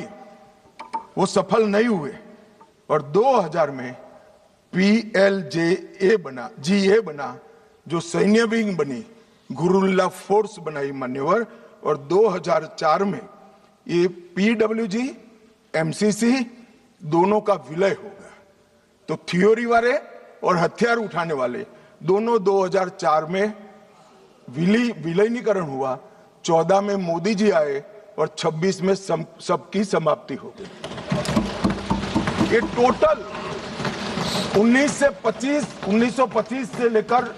वो सफल नहीं हुए और 2000 में पीएलजेए बना, जीए बना, जो सैन्य विंग बनी, गुरुल्ला फोर्स बनाई मान्यवर। और 2004 में ये पीडब्ल्यूजी एमसीसी दोनों का विलय हो गया। तो थ्योरी वाले और हथियार उठाने वाले दोनों 2004 में विलीनीकरण हुआ। 14 में मोदी जी आए और 26 में सबकी समाप्ति हो गई। ये टोटल 1925 से लेकर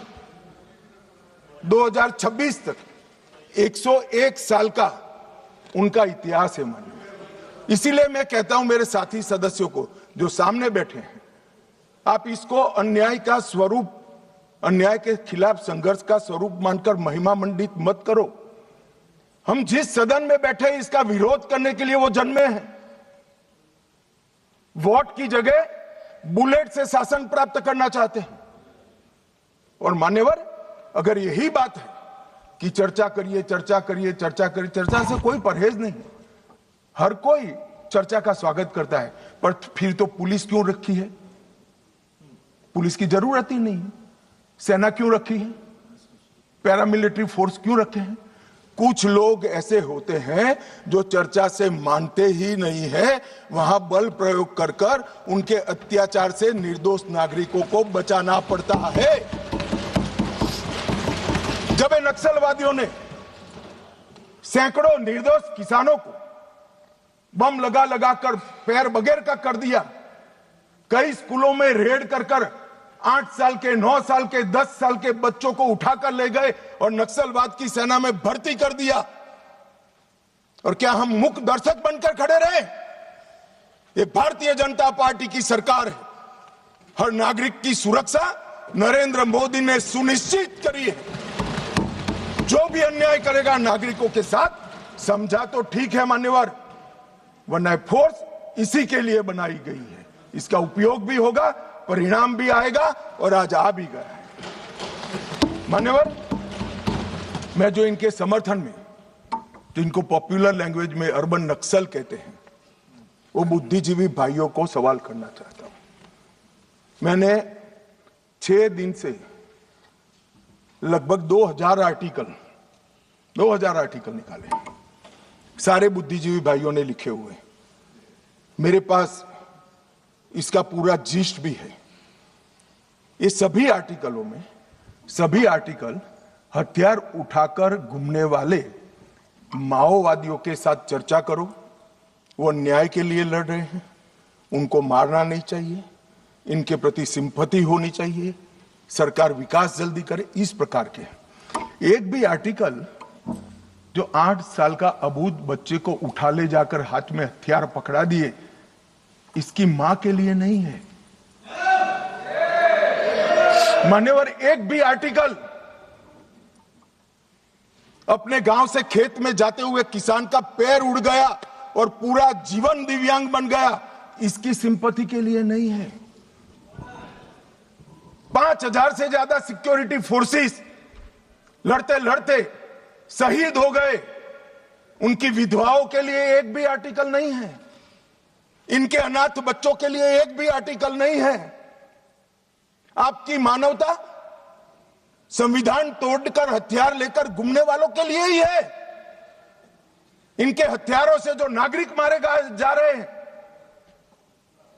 2026 तक 101 साल का उनका इतिहास है माननीय। इसीलिए मैं कहता हूं मेरे साथी सदस्यों को जो सामने बैठे हैं, आप इसको अन्याय का स्वरूप, अन्याय के खिलाफ संघर्ष का स्वरूप मानकर महिमा मंडित मत करो। हम जिस सदन में बैठे हैं इसका विरोध करने के लिए वो जन्मे हैं। वोट की जगह बुलेट से शासन प्राप्त करना चाहते हैं। और मान्यवर, अगर यही बात है कि चर्चा करिए, चर्चा करिए, चर्चा करिए, चर्चा से कोई परहेज नहीं है। हर कोई चर्चा का स्वागत करता है, पर फिर तो पुलिस क्यों रखी है? पुलिस की जरूरत ही नहीं है। सेना क्यों रखी है? पैरामिलिट्री फोर्स क्यों रखे हैं? कुछ लोग ऐसे होते हैं जो चर्चा से मानते ही नहीं है, वहां बल प्रयोग कर कर उनके अत्याचार से निर्दोष नागरिकों को बचाना पड़ता है। जब इन नक्सलवादियों ने सैकड़ों निर्दोष किसानों को बम लगा लगा कर पैर बगैर का कर दिया, कई स्कूलों में रेड कर कर 8 साल के, 9 साल के, 10 साल के बच्चों को उठाकर ले गए और नक्सलवाद की सेना में भर्ती कर दिया। और क्या हम मूक दर्शक बनकर खड़े रहे? ये भारतीय जनता पार्टी की सरकार है। हर नागरिक की सुरक्षा नरेंद्र मोदी ने सुनिश्चित करी है। जो भी अन्याय करेगा नागरिकों के साथ, समझा तो ठीक है मान्यवर, वरना फोर्स इसी के लिए बनाई गई है। इसका उपयोग भी होगा, परिणाम भी आएगा और आज आ भी गया है। मान्यवर, मैं जो इनके समर्थन में, जो इनको पॉपुलर लैंग्वेज में अर्बन नक्सल कहते हैं, वो बुद्धिजीवी भाइयों को सवाल करना चाहता हूं। मैंने 6 दिन से लगभग 2000 आर्टिकल निकाले, सारे बुद्धिजीवी भाइयों ने लिखे हुए। मेरे पास इसका पूरा जिस्ट भी है। ये सभी आर्टिकलों में, सभी आर्टिकल हथियार उठाकर घूमने वाले माओवादियों के साथ चर्चा करो, वो न्याय के लिए लड़ रहे हैं, उनको मारना नहीं चाहिए, इनके प्रति सिंपैथी होनी चाहिए, सरकार विकास जल्दी करे, इस प्रकार के। एक भी आर्टिकल जो 8 साल का अबूझ बच्चे को उठा ले जाकर हाथ में हथियार पकड़ा दिए, इसकी मां के लिए नहीं है। मान्यवर, एक भी आर्टिकल अपने गांव से खेत में जाते हुए किसान का पैर उड़ गया और पूरा जीवन दिव्यांग बन गया, इसकी सिंपैथी के लिए नहीं है। 5000 से ज्यादा सिक्योरिटी फोर्सेस लड़ते लड़ते शहीद हो गए, उनकी विधवाओं के लिए एक भी आर्टिकल नहीं है। इनके अनाथ बच्चों के लिए एक भी आर्टिकल नहीं है। आपकी मानवता संविधान तोड़कर हथियार लेकर घूमने वालों के लिए ही है। इनके हथियारों से जो नागरिक मारे जा रहे हैं,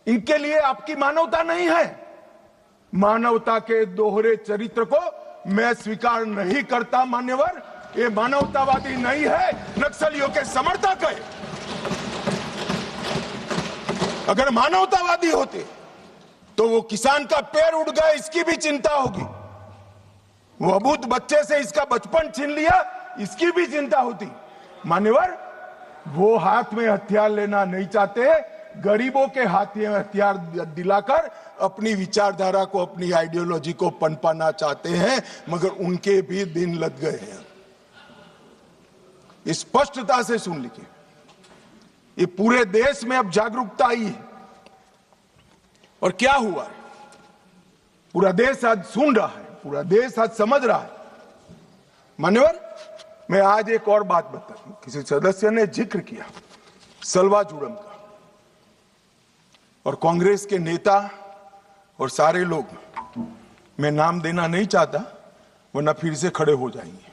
इनके लिए आपकी मानवता नहीं है। मानवता के दोहरे चरित्र को मैं स्वीकार नहीं करता मान्यवर। ये मानवतावादी नहीं है, नक्सलियों के समर्थक है। अगर मानवतावादी होते तो वो किसान का पैर उड़ गया इसकी भी चिंता होगी, वो अबूत बच्चे से इसका बचपन छीन लिया इसकी भी चिंता होती। मान्यवर, वो हाथ में हथियार लेना नहीं चाहते, गरीबों के हाथ में हथियार दिलाकर अपनी विचारधारा को, अपनी आइडियोलॉजी को पनपाना चाहते हैं, मगर उनके भी दिन लग गए हैं। स्पष्टता से सुन लीजिए, ये पूरे देश में अब जागरूकता आई है। और क्या हुआ है, पूरा देश आज सुन रहा है, पूरा देश आज समझ रहा है। मान्यवर, मैं आज एक और बात बता दूं, किसी सदस्य ने जिक्र किया सलवा जुड़म का, और कांग्रेस के नेता और सारे लोग, मैं नाम देना नहीं चाहता वरना फिर से खड़े हो जाएंगे।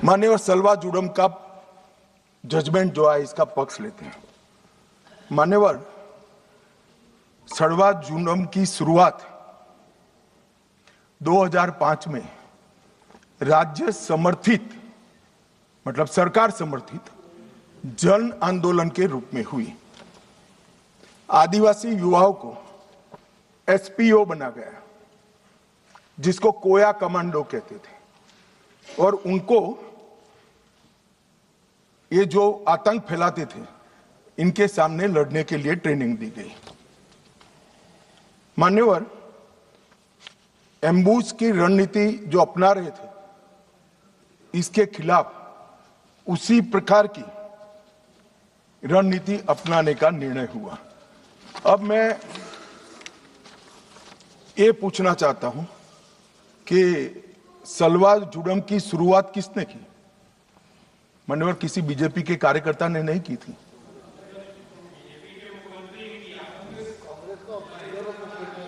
मान्यवर, सलवा जुड़म का जजमेंट जो है इसका पक्ष लेते हैं। मान्यवर, सलवा जुड़म की शुरुआत 2005 में राज्य समर्थित, मतलब सरकार समर्थित जन आंदोलन के रूप में हुई। आदिवासी युवाओं को एसपीओ बना गया, जिसको कोया कमांडो कहते थे, और उनको ये जो आतंक फैलाते थे इनके सामने लड़ने के लिए ट्रेनिंग दी गई। मान्यवर, एम्बुश की रणनीति जो अपना रहे थे इसके खिलाफ उसी प्रकार की रणनीति अपनाने का निर्णय हुआ। अब मैं ये पूछना चाहता हूं कि सलवा जुड़म की शुरुआत किसने की? मान्यवर, किसी बीजेपी के कार्यकर्ता ने नहीं की थी।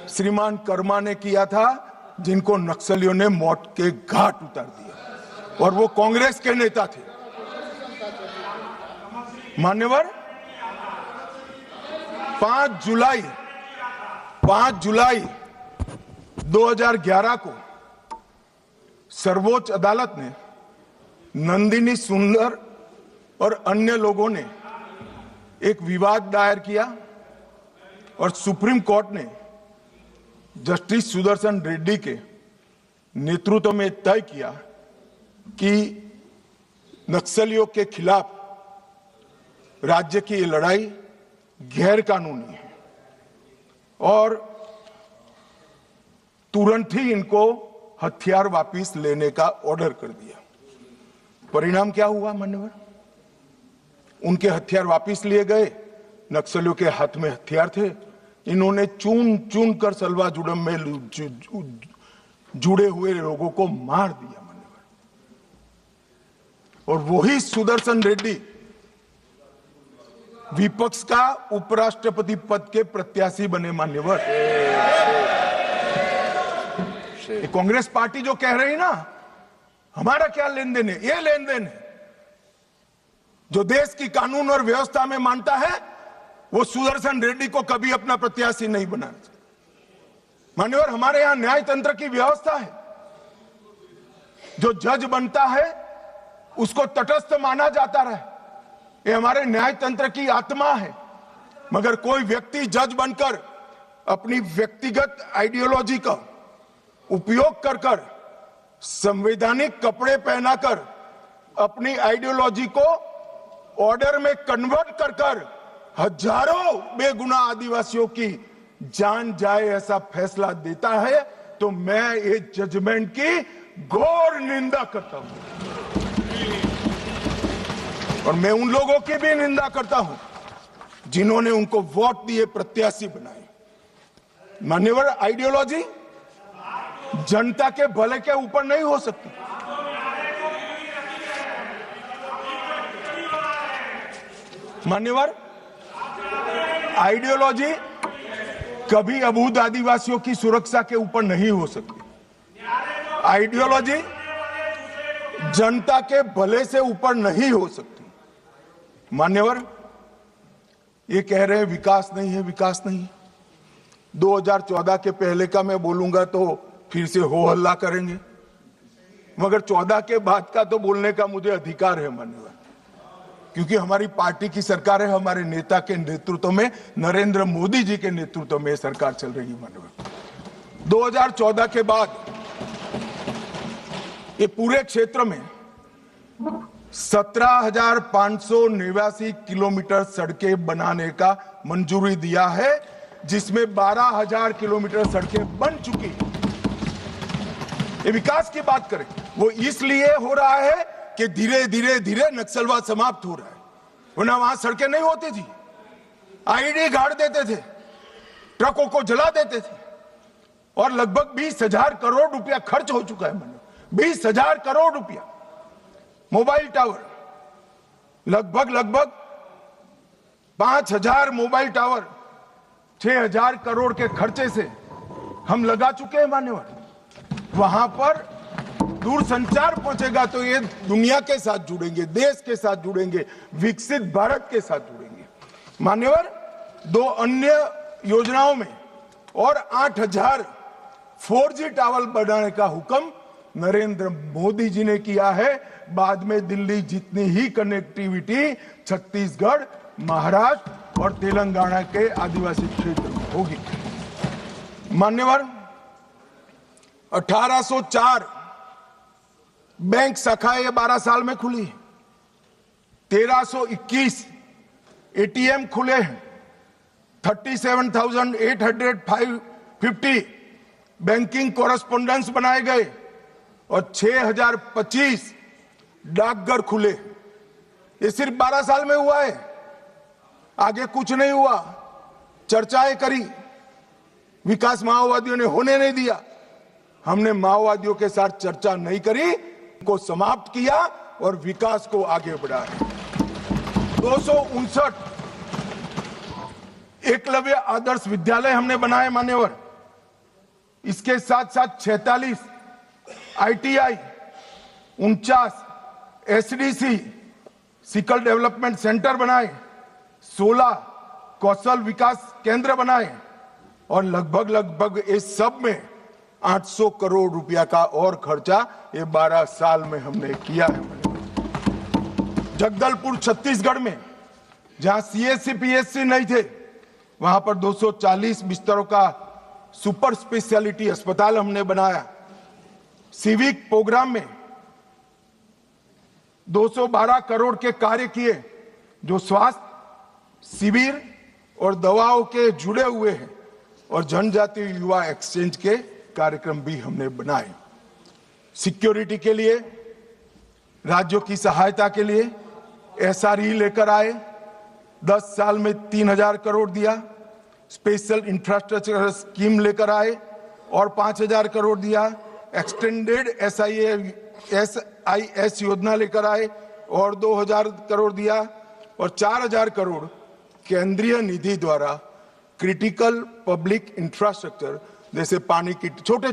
श्रीमान कर्मा ने किया था, जिनको नक्सलियों ने मौत के घाट उतार दिया, और वो कांग्रेस के नेता थे। मान्यवर, 5 जुलाई 2011 को सर्वोच्च अदालत ने नंदिनी सुंदर और अन्य लोगों ने एक विवाद दायर किया, और सुप्रीम कोर्ट ने जस्टिस सुदर्शन रेड्डी के नेतृत्व में तय किया कि नक्सलियों के खिलाफ राज्य की ये लड़ाई गैर कानूनी है, और तुरंत ही इनको हथियार वापस लेने का ऑर्डर कर दिया। परिणाम क्या हुआ मान्यवर? उनके हथियार वापस लिए गए, नक्सलियों के हाथ में हथियार थे, इन्होंने चुन चुन कर सलवा जुड़म में जुड़े हुए लोगों को मार दिया मान्यवर। और वही सुदर्शन रेड्डी विपक्ष का उपराष्ट्रपति पद के प्रत्याशी बने मान्यवर। कांग्रेस पार्टी जो कह रही ना हमारा क्या लेन देन है, ये लेन देन है। जो देश की कानून और व्यवस्था में मानता है वो सुदर्शन रेड्डी को कभी अपना प्रत्याशी नहीं बनाना चाहिए। मान्यवर, हमारे यहां न्यायतंत्र की व्यवस्था है, जो जज बनता है उसको तटस्थ माना जाता रहे, ये हमारे न्यायतंत्र की आत्मा है। मगर कोई व्यक्ति जज बनकर अपनी व्यक्तिगत आइडियोलॉजी का उपयोग कर कर, संवैधानिक कपड़े पहनाकर अपनी आइडियोलॉजी को ऑर्डर में कन्वर्ट कर कर हजारों बेगुनाह आदिवासियों की जान जाए ऐसा फैसला देता है, तो मैं ये जजमेंट की घोर निंदा करता हूं। और मैं उन लोगों की भी निंदा करता हूं जिन्होंने उनको वोट दिए, प्रत्याशी बनाए। मान्यवर, आइडियोलॉजी जनता के भले के ऊपर नहीं हो सकती। मान्यवर, आइडियोलॉजी कभी अबूझ आदिवासियों की सुरक्षा के ऊपर नहीं हो सकती। आइडियोलॉजी जनता के भले से ऊपर नहीं हो सकती। मान्यवर, ये कह रहे हैं विकास नहीं है, विकास नहीं है। 2014 के पहले का मैं बोलूंगा तो फिर से हो हल्ला करेंगे। मगर 14 के बाद का तो बोलने का मुझे अधिकार है मान्यवर, क्योंकि हमारी पार्टी की सरकार है, हमारे नेता के नेतृत्व में, नरेंद्र मोदी जी के नेतृत्व में सरकार चल रही है मान्यवर। 2014 के बाद ये पूरे क्षेत्र में 17,589 किलोमीटर सड़कें बनाने का मंजूरी दिया है, जिसमें 12,000 किलोमीटर सड़कें बन चुकी हैं। ये विकास की बात करें, वो इसलिए हो रहा है कि धीरे धीरे धीरे नक्सलवाद समाप्त हो रहा है, वरना वहां सड़कें नहीं होती थी। आईडी गाड़ देते थे, ट्रकों को जला देते थे, और लगभग 20,000 करोड़ रुपया खर्च हो चुका है। 20,000 करोड़ रुपया। मोबाइल टावर, लगभग 5,000 मोबाइल टावर 6,000 करोड़ के खर्चे से हम लगा चुके हैं मान्यवर। वहां पर दूरसंचार पहुंचेगा तो ये दुनिया के साथ जुड़ेंगे, देश के साथ जुड़ेंगे, विकसित भारत के साथ जुड़ेंगे मान्यवर। 2 अन्य योजनाओं में और 8,000 4G टावर बनाने का हुक्म नरेंद्र मोदी जी ने किया है। बाद में दिल्ली जितनी ही कनेक्टिविटी छत्तीसगढ़, महाराष्ट्र और तेलंगाना के आदिवासी क्षेत्र में होगी मान्यवर। 1804 बैंक शाखाएं 12 साल में खुली है, 1321 एटीएम खुले हैं, 37,850 बैंकिंग कॉरेस्पोंडेंस बनाए गए और 6,025 डाकघर खुले। ये सिर्फ 12 साल में हुआ है, आगे कुछ नहीं हुआ। चर्चाएं करी, विकास माओवादियों ने होने नहीं दिया। हमने माओवादियों के साथ चर्चा नहीं करी, को समाप्त किया और विकास को आगे बढ़ाया। 259 एकलव्य आदर्श विद्यालय हमने बनाए मान्यवर। इसके साथ साथ 46 ITI, 49 SDC sickle development centre बनाए, 16 कौशल विकास केंद्र बनाए और लगभग इस सब में 800 करोड़ रुपया का और खर्चा ये 12 साल में हमने किया है। जगदलपुर छत्तीसगढ़ में जहां CSC PSC नहीं थे, वहां पर 240 बिस्तरों का सुपर स्पेशलिटी अस्पताल हमने बनाया। सिविक प्रोग्राम में 212 करोड़ के कार्य किए, जो स्वास्थ्य शिविर और दवाओं के जुड़े हुए हैं, और जनजातीय युवा एक्सचेंज के कार्यक्रम भी हमने बनाए। सिक्योरिटी के लिए, राज्यों की सहायता के लिए SRE लेकर आए, 10 साल में 3,000 करोड़ दिया। स्पेशल इंफ्रास्ट्रक्चर स्कीम लेकर आए और 5,000 करोड़ दिया। एक्सटेंडेड SIS योजना लेकर आए और 2,000 करोड़ दिया, और 4,000 करोड़ केंद्रीय निधि द्वारा क्रिटिकल पब्लिक इंफ्रास्ट्रक्चर, जैसे पानी की छोटे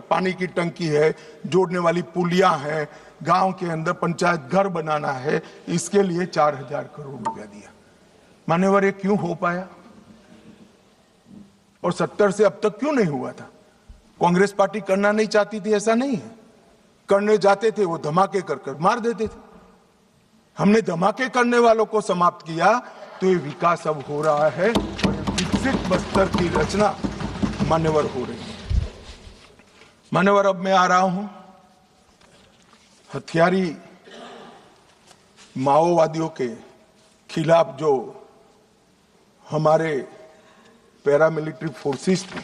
पानी की टंकी है, जोड़ने वाली पुलियां हैं, गांव के अंदर पंचायत घर बनाना है, इसके लिए 4,000 करोड़ रुपया दिया मान्यवर। ये क्यों हो पाया और 70 से अब तक क्यों नहीं हुआ था? कांग्रेस पार्टी करना नहीं चाहती थी, ऐसा नहीं है। करने जाते थे वो धमाके कर मार देते थे। हमने धमाके करने वालों को समाप्त किया, तो ये विकास अब हो रहा है और विकसित बस्तर की रचना मान्यवर हो रही है मान्यवर। अब मैं आ रहा हूं हथियारी माओवादियों के खिलाफ जो हमारे पैरामिलिट्री फोर्सेस ने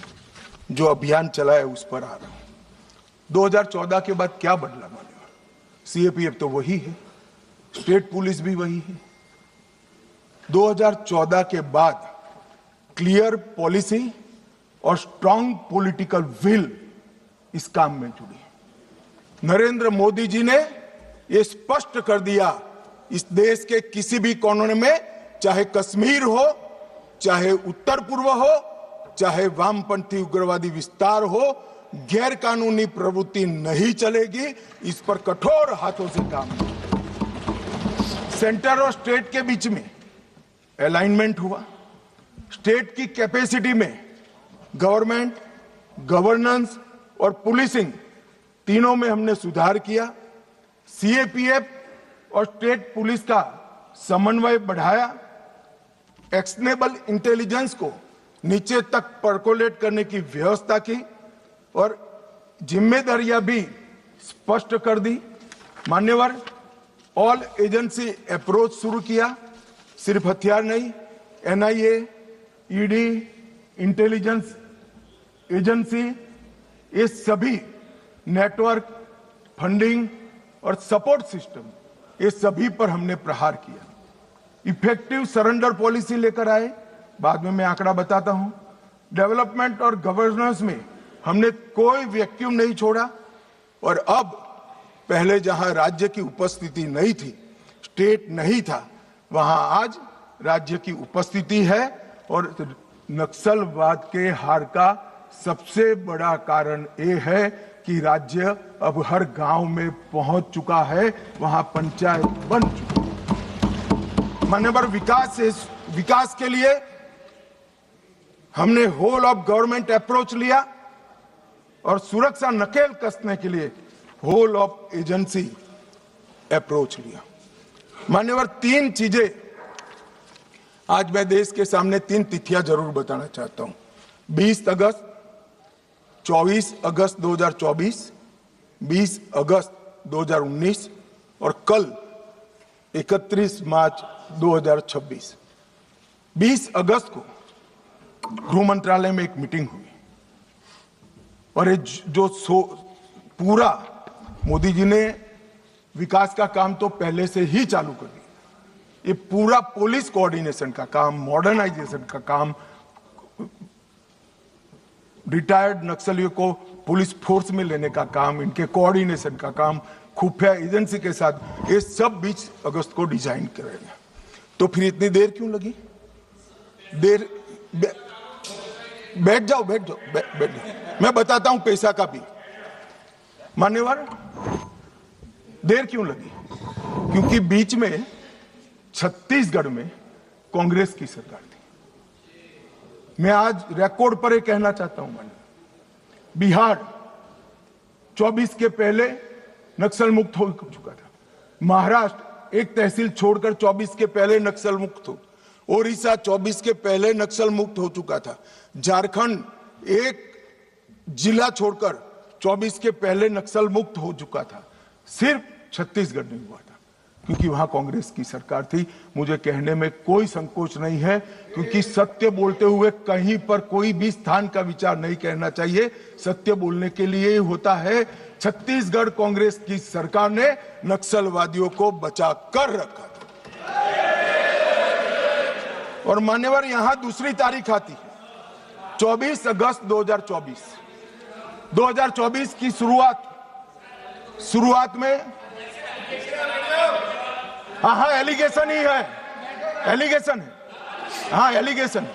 जो अभियान चलाया, उस पर आ रहा हूं। 2014 के बाद क्या बदला मान्यवर? CAPF तो वही है, स्टेट पुलिस भी वही है। 2014 के बाद क्लियर पॉलिसी और स्ट्रांग पॉलिटिकल विल इस काम में जुड़ी। नरेंद्र मोदी जी ने यह स्पष्ट कर दिया, इस देश के किसी भी कोने में, चाहे कश्मीर हो, चाहे उत्तर पूर्व हो, चाहे वामपंथी उग्रवादी विस्तार हो, गैर कानूनी प्रवृत्ति नहीं चलेगी। इस पर कठोर हाथों से काम होगा। सेंटर और स्टेट के बीच में अलाइनमेंट हुआ। स्टेट की कैपेसिटी में गवर्नमेंट, गवर्नेंस और पुलिसिंग तीनों में हमने सुधार किया। सीएपीएफ और स्टेट पुलिस का समन्वय बढ़ाया। एक्शनेबल इंटेलिजेंस को नीचे तक परकोलेट करने की व्यवस्था की और जिम्मेदारियां भी स्पष्ट कर दी। मान्यवर, ऑल एजेंसी अप्रोच शुरू किया। सिर्फ हथियार नहीं, एनआईए, ईडी, इंटेलिजेंस एजेंसी, ये सभी नेटवर्क, फंडिंग और सपोर्ट सिस्टम, ये सभी पर हमने प्रहार किया। इफेक्टिव सरेंडर पॉलिसी लेकर आए, बाद में मैं आंकड़ा बताता हूं। डेवलपमेंट और गवर्नेंस में हमने कोई वैक्यूम नहीं छोड़ा और अब पहले जहां राज्य की उपस्थिति नहीं थी, स्टेट नहीं था, वहां आज राज्य की उपस्थिति है। और नक्सलवाद के हार का सबसे बड़ा कारण ये है कि राज्य अब हर गांव में पहुंच चुका है, वहां पंचायत बन चुकी है। मान्यवर, विकास के लिए हमने होल ऑफ गवर्नमेंट अप्रोच लिया और सुरक्षा नकेल कसने के लिए होल ऑफ एजेंसी अप्रोच लिया। मान्यवर, तीन चीजें आज मैं देश के सामने, तीन तिथियां जरूर बताना चाहता हूं। 20 अगस्त, 24 अगस्त 2024, 20 अगस्त 2019 और कल 31 मार्च 2026। 20 अगस्त को गृह मंत्रालय में एक मीटिंग हुई और ये जो पूरा मोदी जी ने विकास का काम तो पहले से ही चालू कर दिया। ये पूरा पुलिस कोऑर्डिनेशन का काम, मॉडर्नाइजेशन का काम, रिटायर्ड नक्सलियों को पुलिस फोर्स में लेने का काम, इनके कोऑर्डिनेशन का काम, खुफिया एजेंसी के साथ, ये सब 20 अगस्त को डिजाइन करेंगे। तो फिर इतनी देर क्यों लगी? बैठ जाओ। मैं बताता हूं पैसा का भी। मान्यवर, देर क्यों लगी? क्योंकि बीच में छत्तीसगढ़ में कांग्रेस की सरकार थी। मैं आज रिकॉर्ड पर यह कहना चाहता हूं, बिहार 24 के पहले नक्सल मुक्त हो चुका था। महाराष्ट्र एक तहसील छोड़कर 24 के पहले नक्सल मुक्त हो। ओडिशा 24 के पहले नक्सल मुक्त हो चुका था। झारखंड एक जिला छोड़कर 24 के पहले नक्सल मुक्त हो चुका था। सिर्फ छत्तीसगढ़ नहीं हुआ था क्योंकि वहां कांग्रेस की सरकार थी। मुझे कहने में कोई संकोच नहीं है, क्योंकि सत्य बोलते हुए कहीं पर कोई भी स्थान का विचार नहीं करना चाहिए। सत्य बोलने के लिए ही होता है। छत्तीसगढ़ कांग्रेस की सरकार ने नक्सलवादियों को बचा कर रखा था। और मान्यवर, यहां दूसरी तारीख आती है 24 अगस्त 2024। 2024 की शुरुआत में हाँ, एलिगेशन ही है, एलिगेशन है। हाँ, एलिगेशन,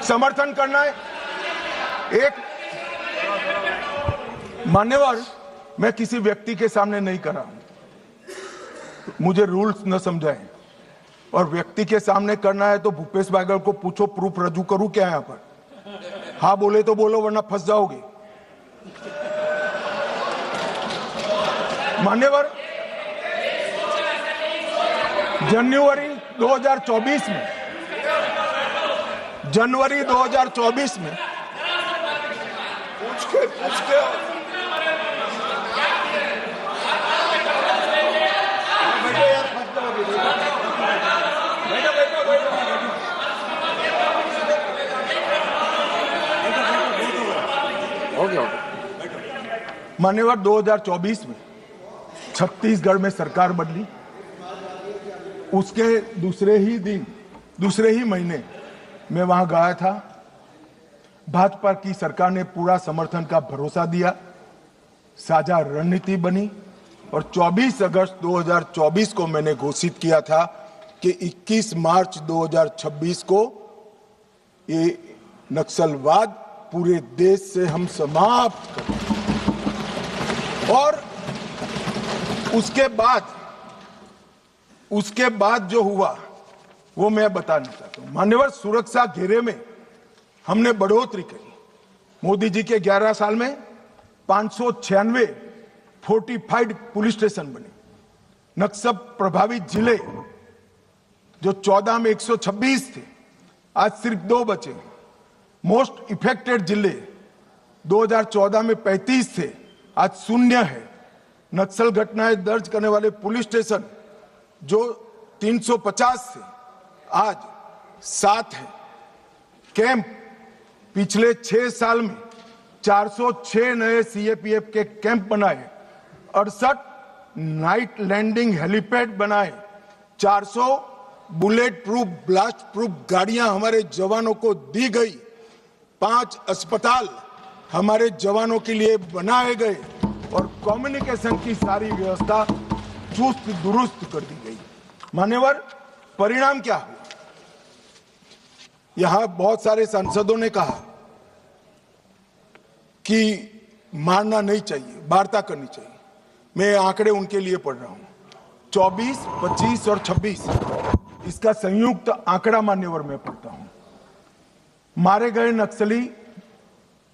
समर्थन करना है। एक मान्यवर, मैं किसी व्यक्ति के सामने नहीं कर रहा हूं, मुझे रूल्स न समझाएं। और व्यक्ति के सामने करना है तो भूपेश बागल को पूछो, प्रूफ रजू करूं क्या यहां पर? हाँ बोले तो बोलो, वरना फंस जाओगे। मान्यवर, जनवरी 2024 में पूछ के मान्यवर, 2024 में छत्तीसगढ़ में सरकार बदली। उसके दूसरे ही महीने मैं वहां गया था। भाजपा की सरकार ने पूरा समर्थन का भरोसा दिया, साझा रणनीति बनी और 24 अगस्त 2024 को मैंने घोषित किया था कि 21 मार्च 2026 को ये नक्सलवाद पूरे देश से हम समाप्त करें। और उसके बाद जो हुआ वो मैं बताना चाहता हूं। मान्यवर, सुरक्षा घेरे में हमने बढ़ोतरी करी। मोदी जी के 11 साल में 596 फोर्टिफाइड पुलिस स्टेशन बने। नक्सल प्रभावित जिले जो 14 में 126 थे, आज सिर्फ 2 बचे। मोस्ट इफेक्टेड जिले 2014 में 35 थे, आज 0 है। नक्सल घटनाएं दर्ज करने वाले पुलिस स्टेशन जो 350 थे, आज 7 है। कैंप पिछले 6 साल में 406 नए सीएपीएफ के कैंप बनाए, 68 नाइट लैंडिंग हेलीपैड बनाए, 400 बुलेट प्रूफ ब्लास्ट प्रूफ गाड़ियां हमारे जवानों को दी गई, 5 अस्पताल हमारे जवानों के लिए बनाए गए और कम्युनिकेशन की सारी व्यवस्था चुस्त दुरुस्त कर दी गई। मान्यवर, परिणाम क्या हुआ? यहां बहुत सारे सांसदों ने कहा कि मारना नहीं चाहिए, वार्ता करनी चाहिए। मैं आंकड़े उनके लिए पढ़ रहा हूं। 24, 25 और 26 इसका संयुक्त आंकड़ा मान्यवर में पढ़ता हूं। मारे गए नक्सली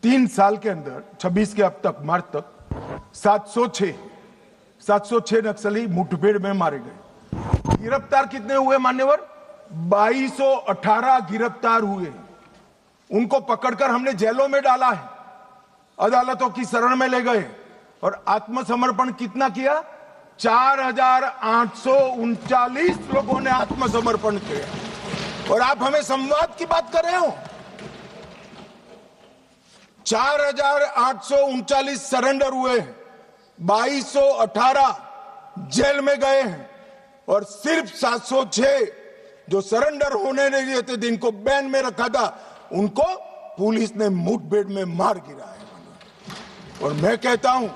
3 साल के अंदर 26 के अब तक मार्च तक 706 नक्सली मुठभेड़ में मारे गए। गिरफ्तार कितने हुए मान्यवर? 2218 गिरफ्तार हुए। उनको पकड़कर हमने जेलों में डाला है, अदालतों की शरण में ले गए और आत्मसमर्पण कितना किया? 4839 लोगों ने आत्मसमर्पण किया। और आप हमें संवाद की बात कर रहे हो? 4839 सरेंडर हुए हैं, 2218 जेल में गए हैं और सिर्फ 706 जो सरेंडर होने नहीं देते थे, इनको बैन में रखा था, उनको पुलिस ने मुठभेड़ में मार गिराया। और मैं कहता हूं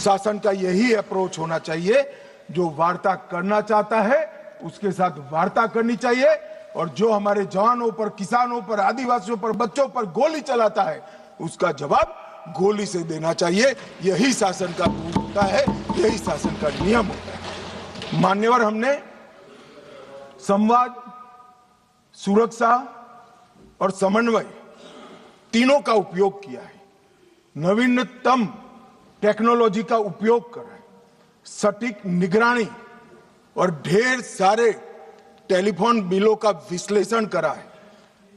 शासन का यही अप्रोच होना चाहिए। जो वार्ता करना चाहता है उसके साथ वार्ता करनी चाहिए, और जो हमारे जवानों पर, किसानों पर, आदिवासियों पर, बच्चों पर गोली चलाता है उसका जवाब गोली से देना चाहिए। यही शासन का रूल होता है, यही शासन का नियम होता है। मान्यवर, हमने संवाद, सुरक्षा और समन्वय तीनों का उपयोग किया है। नवीनतम टेक्नोलॉजी का उपयोग कर रहे हैं, सटीक निगरानी और ढेर सारे टेलीफोन बिलों का विश्लेषण करा है।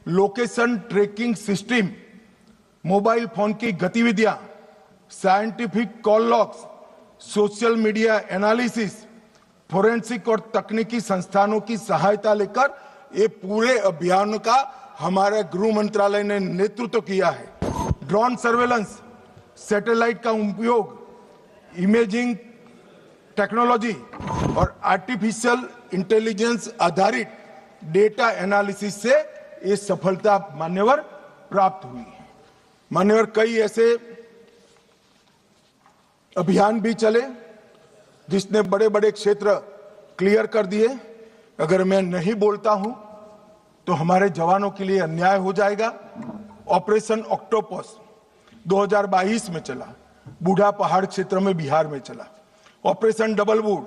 Location tracking system, mobile phone की गतिविधियां, scientific call logs, social media analysis, forensic और तकनीकी संस्थानों की सहायता लेकर ये पूरे अभियान का हमारे गृह मंत्रालय ने नेतृत्व किया है। ड्रोन सर्वेलेंस, सैटेलाइट का उपयोग, इमेजिंग टेक्नोलॉजी और आर्टिफिशियल इंटेलिजेंस आधारित डेटा एनालिसिस से ये सफलता मान्यवर प्राप्त हुई है। मान्यवर, कई ऐसे अभियान भी चले जिसने बड़े बड़े क्षेत्र क्लियर कर दिए। अगर मैं नहीं बोलता हूं तो हमारे जवानों के लिए अन्याय हो जाएगा। ऑपरेशन ऑक्टोपस 2022 में चला, बूढ़ा पहाड़ क्षेत्र में बिहार में चला। Operation double would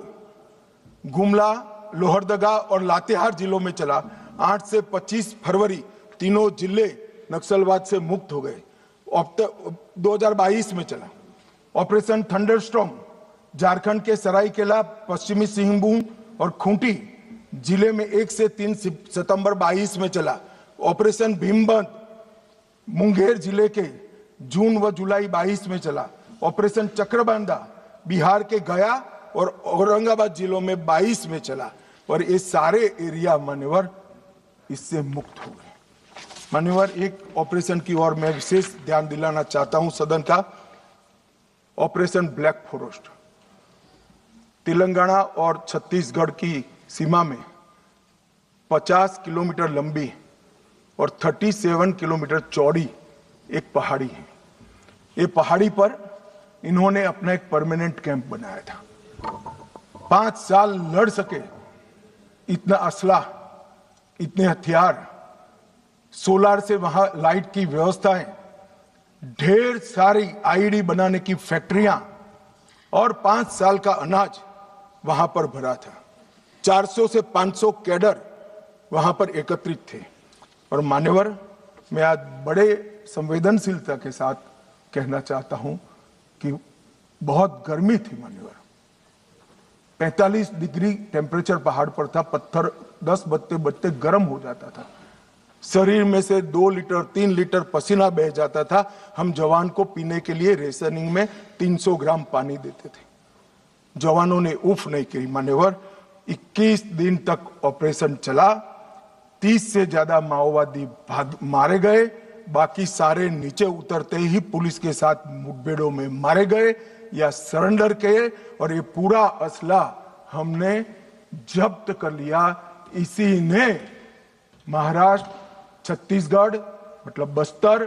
Gumla, Lohardaga और लातेहार जिलों में चला। 8 से 25 फरवरी तीनों जिले नक्सलवाद से मुक्त हो गए। 2022 में चला। ऑपरेशन थंडरस्टॉर्म झारखंड के सरायकेला, पश्चिमी सिंहभूम और खूंटी जिले में 1 से 3 सितंबर 22 में चला। ऑपरेशन भीमबंद मुंगेर जिले के जून व जुलाई 22 में चला। ऑपरेशन चक्रबांधा बिहार के गया और औरंगाबाद जिलों में 22 में चला। और ये सारे एरिया मान्यवर इससे मुक्त हो गए। मान्यवर, एक ऑपरेशन की ओर मैं विशेष ध्यान दिलाना चाहता हूं सदन का। ऑपरेशन ब्लैक फॉरेस्ट तेलंगाना और छत्तीसगढ़ की सीमा में 50 किलोमीटर लंबी और 37 किलोमीटर चौड़ी एक पहाड़ी है। ये पहाड़ी पर इन्होंने अपना एक परमानेंट कैंप बनाया था। 5 साल लड़ सके, इतना असला, इतने हथियार, सोलार से वहां लाइट की व्यवस्थाएं, ढेर सारी आईडी बनाने की फैक्ट्रियां और 5 साल का अनाज वहां पर भरा था। 400 से 500 कैडर वहां पर एकत्रित थे। और मान्यवर, मैं आज बड़े संवेदनशीलता के साथ कहना चाहता हूं कि बहुत गर्मी थी मान्यवर, 45 डिग्री टेम्परेचर पहाड़ पर था, पत्थर 10 बजते बजते गर्म हो जाता था, शरीर में से 2 लीटर 3 लीटर पसीना बह जाता था। हम जवान को पीने के लिए रेशनिंग में 300 ग्राम पानी देते थे। जवानों ने उफ नहीं की मान्यवर। 21 दिन तक ऑपरेशन चला, 30 से ज्यादा माओवादी मारे गए, बाकी सारे नीचे उतरते ही पुलिस के साथ मुठभेड़ों में मारे गए या सरेंडर किए, और ये पूरा असला हमने जब्त कर लिया। इसी ने महाराष्ट्र, छत्तीसगढ़ मतलब बस्तर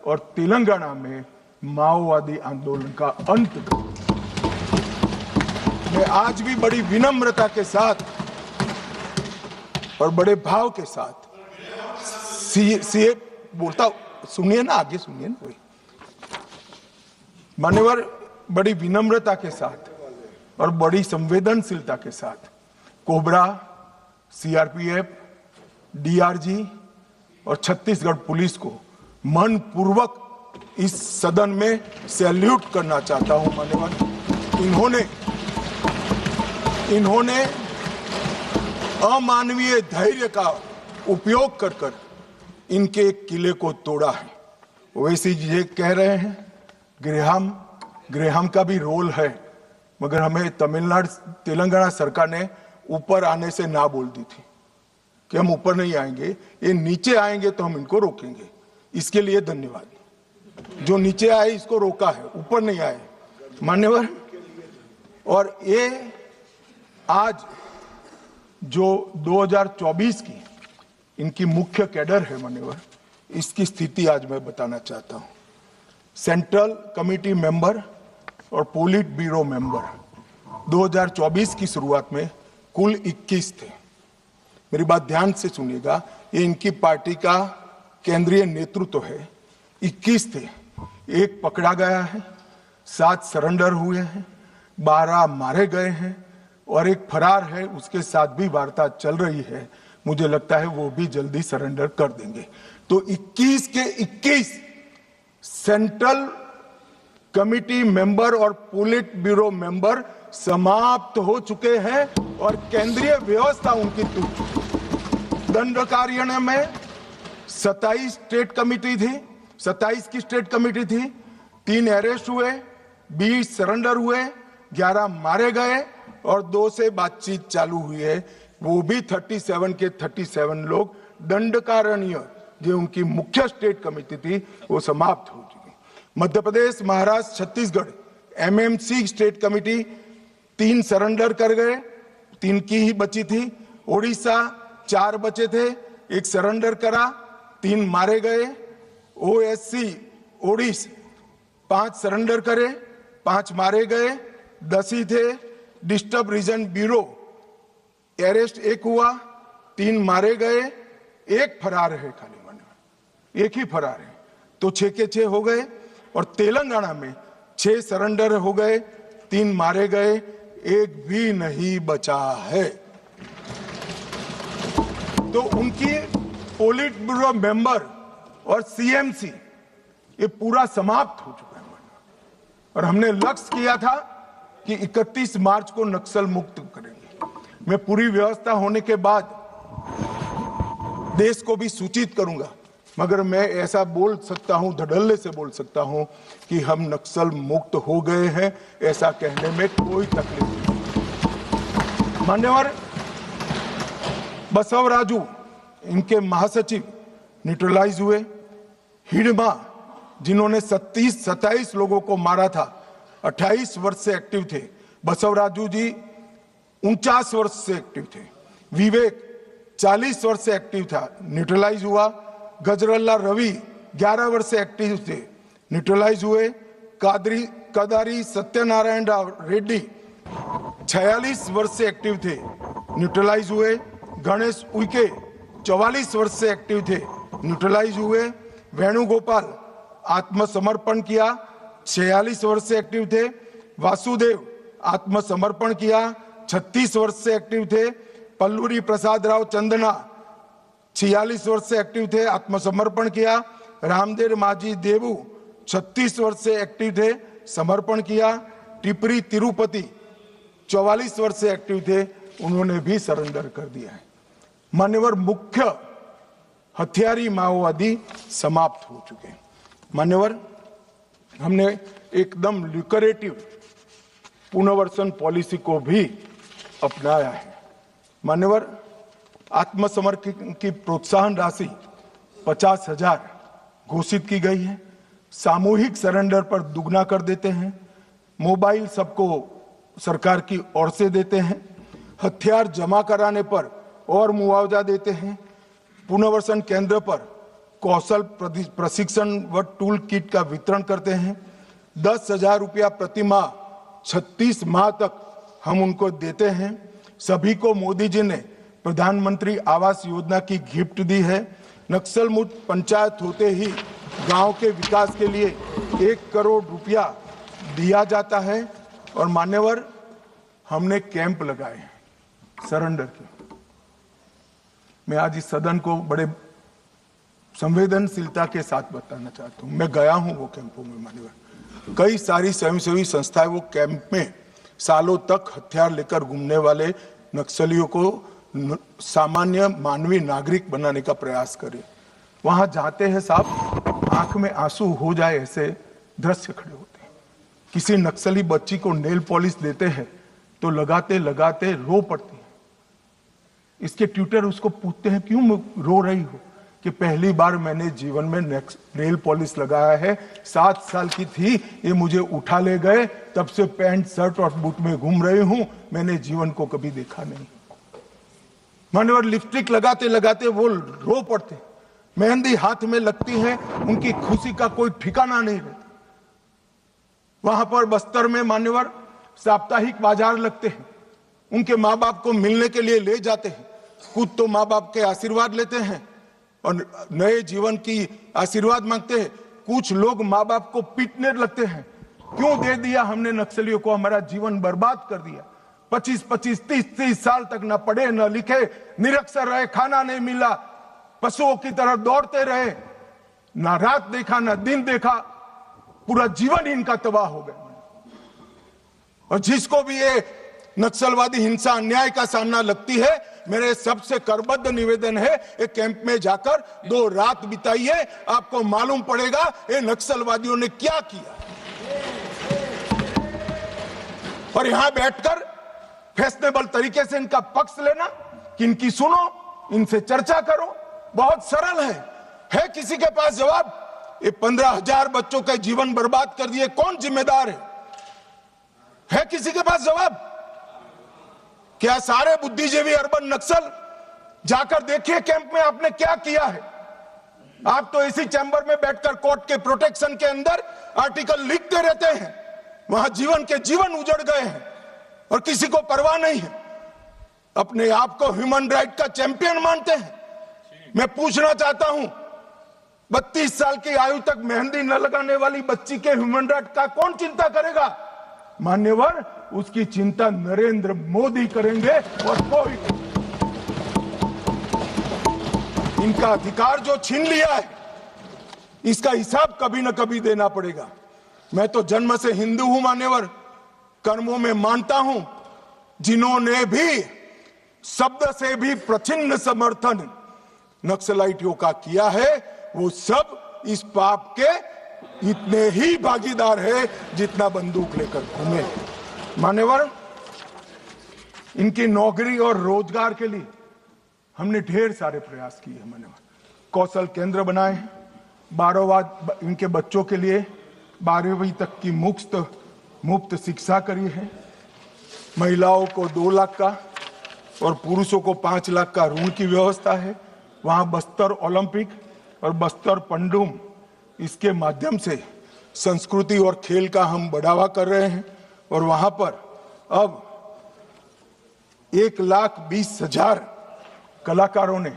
और तेलंगाना में माओवादी आंदोलन का अंत कर। मैं आज भी बड़ी विनम्रता के साथ और बड़े भाव के साथ सीए बोलता हूं, सुनिए ना, आगे सुनिए ना भाई। मान्यवर, बड़ी विनम्रता के साथ और बड़ी संवेदनशीलता के साथ कोबरा, सीआरपीएफ, डीआरजी और छत्तीसगढ़ पुलिस को मन पूर्वक इस सदन में सैल्यूट करना चाहता हूं मान्यवर। इन्होंने अमानवीय धैर्य का उपयोग कर कर इनके किले को तोड़ा है। वैसे ये कह रहे हैं ग्रेहाम का भी रोल है, मगर हमें तेलंगाना सरकार ने ऊपर आने से ना बोल दी थी कि हम ऊपर नहीं आएंगे, ये नीचे आएंगे तो हम इनको रोकेंगे। इसके लिए धन्यवाद। जो नीचे आए इसको रोका है, ऊपर नहीं आए मान्यवर। और ये आज जो 2024 की इनकी मुख्य कैडर है मान्यवर, इसकी स्थिति आज मैं बताना चाहता हूं। सेंट्रल कमेटी मेंबर और पोलिट ब्यूरो मेंबर 2024 की शुरुआत में कुल 21 थे। मेरी बात ध्यान से सुनिएगा, ये इनकी पार्टी का केंद्रीय नेतृत्व है। 21 थे, एक पकड़ा गया है, 7 सरेंडर हुए हैं, 12 मारे गए हैं और एक फरार है, उसके साथ भी वार्ता चल रही है। मुझे लगता है वो भी जल्दी सरेंडर कर देंगे। तो 21 के 21 सेंट्रल कमिटी मेंबर और पोलिट ब्यूरो मेंबर समाप्त हो चुके हैं और केंद्रीय व्यवस्था उनकी टूट चुकी। दंडकारिण्य में 27 स्टेट कमिटी थी, 27 की स्टेट कमिटी थी, 3 अरेस्ट हुए, 20 सरेंडर हुए, 11 मारे गए और 2 से बातचीत चालू हुई है। वो भी 37 के 37 लोग दंडकारण्य जो उनकी मुख्य स्टेट कमेटी थी वो समाप्त हो चुकी। Madhya Pradesh, Maharashtra, Chhattisgarh MMC state committee 3 surrender कर गए, 3 की ही बची थी। ओडिशा 4 बचे थे, 1 सरेंडर करा, 3 मारे गए। ओएससी ओडिशा 5 सरेंडर करे, 5 मारे गए, 10 ही थे। डिस्टर्ब रीजन ब्यूरो अरेस्ट 1 हुआ, 3 मारे गए, 1 फरार है, खाली मन 1 ही फरार है, तो 6 के 6 हो गए। और तेलंगाना में 6 सरेंडर हो गए, 3 मारे गए, 1 भी नहीं बचा है। तो उनकी पोलिट ब्यूरो मेंबर और सीएमसी ये पूरा समाप्त हो चुका है। और हमने लक्ष्य किया था कि 31 मार्च को नक्सल मुक्त करेंगे। मैं पूरी व्यवस्था होने के बाद देश को भी सूचित करूंगा, मगर मैं ऐसा बोल सकता हूं, धड़ल्ले से बोल सकता हूं कि हम नक्सल मुक्त हो गए हैं, ऐसा कहने में कोई तकलीफ नहीं। मान्यवर, बसवराजू इनके महासचिव न्यूट्रलाइज हुए। हिडमा जिन्होंने 27 लोगों को मारा था, 28 वर्ष से एक्टिव थे। बसवराजू जी 49 वर्ष से एक्टिव थे। विवेक 40 वर्ष से एक्टिव था, न्यूट्रलाइज हुआ। गजरल्ला रवि 11 वर्ष से एक्टिव थे, न्यूट्रलाइज हुए। कदारी सत्यनारायण रेड्डी 46 वर्ष से एक्टिव थे, न्यूट्रलाइज हुए। गणेश उइके 44 वर्ष से एक्टिव थे, न्यूट्रलाइज हुए। वेणुगोपाल आत्मसमर्पण किया, 46 वर्ष से एक्टिव थे। वासुदेव आत्मसमर्पण किया, 36 वर्ष से एक्टिव थे। पल्लूरी प्रसाद राव चंदना 46 वर्ष से एक्टिव थे, आत्मसमर्पण किया। रामदेव माझी देवू 36 वर्ष से एक्टिव थे, समर्पण किया। टिपरी तिरुपति 44 वर्ष से एक्टिव थे, उन्होंने भी सरेंडर कर दिया है। मान्यवर, मुख्य हथियारी माओवादी समाप्त हो चुके हैं। मान्यवर, हमने एकदम ल्यूक्रेटिव पुनर्वसन पॉलिसी को भी अपनाया है। मान्यवर, आत्मसमर्पण की प्रोत्साहन राशि 50,000 घोषित की गई है। सामूहिक सरेंडर पर दुगना कर देते हैं। मोबाइल सबको सरकार की ओर से देते हैं। हथियार जमा कराने पर और मुआवजा देते हैं। पुनर्वसन केंद्र पर कौशल प्रशिक्षण व टूल किट का वितरण करते हैं। 10,000 रुपया प्रति माह 36 माह तक हम उनको देते हैं। सभी को मोदी जी ने प्रधानमंत्री आवास योजना की गिफ्ट दी है। नक्सल मुक्त पंचायत होते ही गांव के विकास के लिए 1 करोड़ रुपया दिया जाता है। और मान्यवर, हमने कैंप लगाए हैं सरेंडर के। मैं आज इस सदन को बड़े संवेदनशीलता के साथ बताना चाहता हूं, मैं गया हूं वो कैंपों में। मान्यवर, कई सारी स्वयंसेवी संस्थाएं वो कैंप में सालों तक हथियार लेकर घूमने वाले नक्सलियों को सामान्य मानवीय नागरिक बनाने का प्रयास करें। वहां जाते हैं साहब, आंख में आंसू हो जाए ऐसे दृश्य खड़े होते हैं। किसी नक्सली बच्ची को नेल पॉलिश देते हैं तो लगाते लगाते रो पड़ती है। इसके ट्यूटर उसको पूछते हैं, क्यों रो रही हो? कि पहली बार मैंने जीवन में नेल पॉलिश लगाया है। 7 साल की थी, ये मुझे उठा ले गए, तब से पैंट शर्ट और बूट में घूम रही हूं। मैंने जीवन को कभी देखा नहीं। मान्यवर, लिपस्टिक लगाते लगाते वो रो पड़ते। मेहंदी हाथ में लगती है, उनकी खुशी का कोई ठिकाना नहीं रहता। वहां पर बस्तर में मान्यवर साप्ताहिक बाजार लगते हैं। उनके माँ बाप को मिलने के लिए ले जाते हैं। खुद तो माँ बाप के आशीर्वाद लेते हैं और नए जीवन की आशीर्वाद मांगते हैं। कुछ लोग माँ बाप को पीटने लगते हैं, क्यों दे दिया हमने नक्सलियों को, हमारा जीवन बर्बाद कर दिया। 25-25, 30-30 साल तक न पढ़े न लिखे, निरक्षर रहे, खाना नहीं मिला, पशुओं की तरह दौड़ते रहे, ना रात देखा ना दिन देखा, पूरा जीवन ही इनका तबाह हो गया। और जिसको भी ये नक्सलवादी हिंसा अन्याय का सामना लगती है, मेरे सबसे करबद्ध निवेदन है, एक कैंप में जाकर 2 रात बिताइए, आपको मालूम पड़ेगा ये नक्सलवादियों ने क्या किया। और यहां बैठकर फैशनेबल तरीके से इनका पक्ष लेना, कि इनकी सुनो, इनसे चर्चा करो, बहुत सरल है किसी के पास जवाब? ये 15,000 बच्चों के जीवन बर्बाद कर दिए, कौन जिम्मेदार है किसी के पास जवाब? क्या सारे बुद्धिजीवी अर्बन नक्सल जाकर देखिए कैंप में आपने क्या किया है। आप तो इसी चैम्बर में बैठकर कोर्ट के प्रोटेक्शन के अंदर आर्टिकल लिखते रहते हैं। वहां जीवन के जीवन उजड़ गए हैं और किसी को परवाह नहीं है। अपने आप को ह्यूमन राइट का चैंपियन मानते हैं। मैं पूछना चाहता हूं, 32 साल की आयु तक मेहंदी न लगाने वाली बच्ची के ह्यूमन राइट का कौन चिंता करेगा? मान्यवर, उसकी चिंता नरेंद्र मोदी करेंगे और कोई। इनका अधिकार जो छीन लिया है, इसका हिसाब कभी न कभी देना पड़ेगा। मैं तो जन्म से हिंदू हूं मान्यवर, कर्मों में मानता हूं। जिन्होंने भी शब्द से भी प्रचिन्न समर्थन नक्सलाइटियों का किया है, वो सब इस पाप के इतने ही भागीदार है जितना बंदूक लेकर घूमे। मान्यवर, इनकी नौकरी और रोजगार के लिए हमने ढेर सारे प्रयास किए हैं। मान्यवर, कौशल केंद्र बनाए हैं, 12वां इनके बच्चों के लिए 12वीं तक की मुफ्त शिक्षा करी है। महिलाओं को 2 लाख का और पुरुषों को 5 लाख का ऋण की व्यवस्था है। वहां बस्तर ओलंपिक और बस्तर पंडुम, इसके माध्यम से संस्कृति और खेल का हम बढ़ावा कर रहे हैं। और वहां पर अब 1,20,000 कलाकारों ने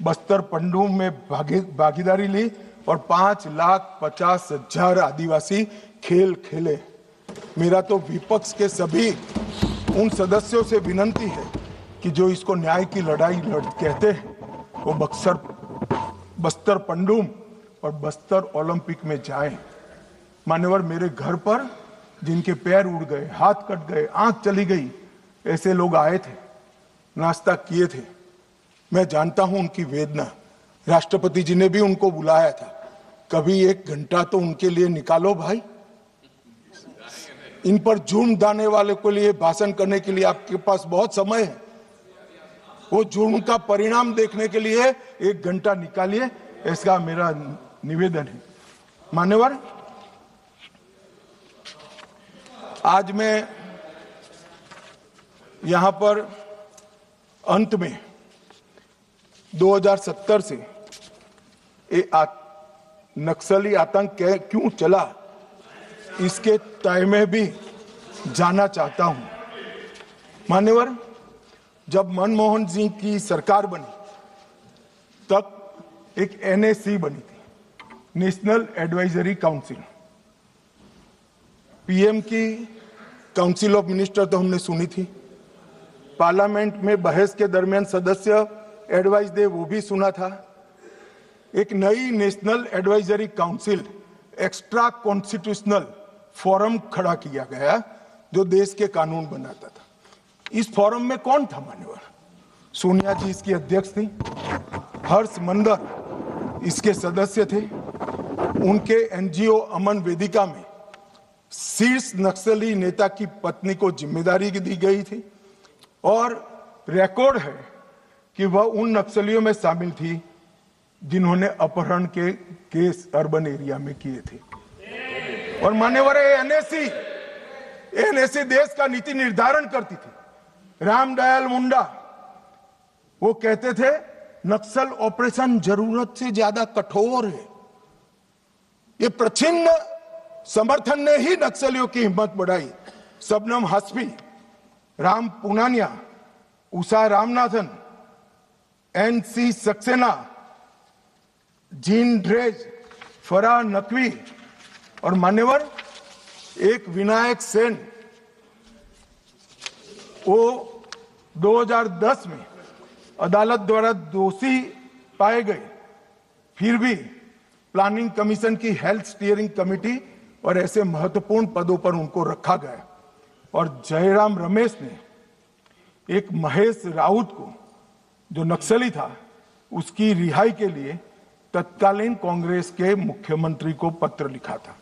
बस्तर पंडुम में भागीदारी ली और 5,50,000 आदिवासी खेल खेले। मेरा तो विपक्ष के सभी उन सदस्यों से विनती है कि जो इसको न्याय की लड़ाई कहते हैं, वो बस्तर पंडुम और बस्तर ओलंपिक में जाएं। मान्यवर, मेरे घर पर जिनके पैर उड़ गए, हाथ कट गए, आंख चली गई, ऐसे लोग आए थे, नाश्ता किए थे। मैं जानता हूं उनकी वेदना। राष्ट्रपति जी ने भी उनको बुलाया था। कभी 1 घंटा तो उनके लिए निकालो भाई। इन पर जुर्म डालने वाले को लिए भाषण करने के लिए आपके पास बहुत समय है। वो जुर्म का परिणाम देखने के लिए 1 घंटा निकालिए, ऐसा मेरा निवेदन है। मान्यवर, आज मैं यहां पर अंत में 2070 से नक्सली आतंक क्यों चला, इसके तय में भी जाना चाहता हूं। मान्यवर, जब मनमोहन सिंह की सरकार बनी तब एक एनएसी बनी थी, नेशनल एडवाइजरी काउंसिल। पीएम की काउंसिल ऑफ मिनिस्टर तो हमने सुनी थी, पार्लियामेंट में बहस के दरमियान सदस्य एडवाइस दे वो भी सुना था। एक नई national advisory council, extra constitutional forum खड़ा किया गया जो देश के कानून बनाता था। इस फोरम में कौन था मान्यवर? सोनिया जी इसकी अध्यक्ष थी, हर्ष मंदर इसके सदस्य थे। उनके एनजीओ अमन वेदिका में शीर्ष नक्सली नेता की पत्नी को जिम्मेदारी दी गई थी और रिकॉर्ड है कि वह उन नक्सलियों में शामिल थी जिन्होंने अपहरण के केस अर्बन एरिया में किए थे। और मान्यवर, एनएसी देश का नीति निर्धारण करती थी। रामदयाल मुंडा वो कहते थे नक्सल ऑपरेशन जरूरत से ज्यादा कठोर है। ये प्रच्छिन्न समर्थन ने ही नक्सलियों की हिम्मत बढ़ाई। Shabnam Hashmi, Ram Puniyani, Usha Ramanathan, NC Saxena, Jean Dreze, Farah Naqvi और मान्यवर एक विनायक सेन, वो 2010 में अदालत द्वारा दोषी पाए गए, फिर भी प्लानिंग कमीशन की हेल्थ स्टीयरिंग कमेटी और ऐसे महत्वपूर्ण पदों पर उनको रखा गया। और जयराम रमेश ने एक महेश राउत को, जो नक्सली था, उसकी रिहाई के लिए तत्कालीन कांग्रेस के मुख्यमंत्री को पत्र लिखा था।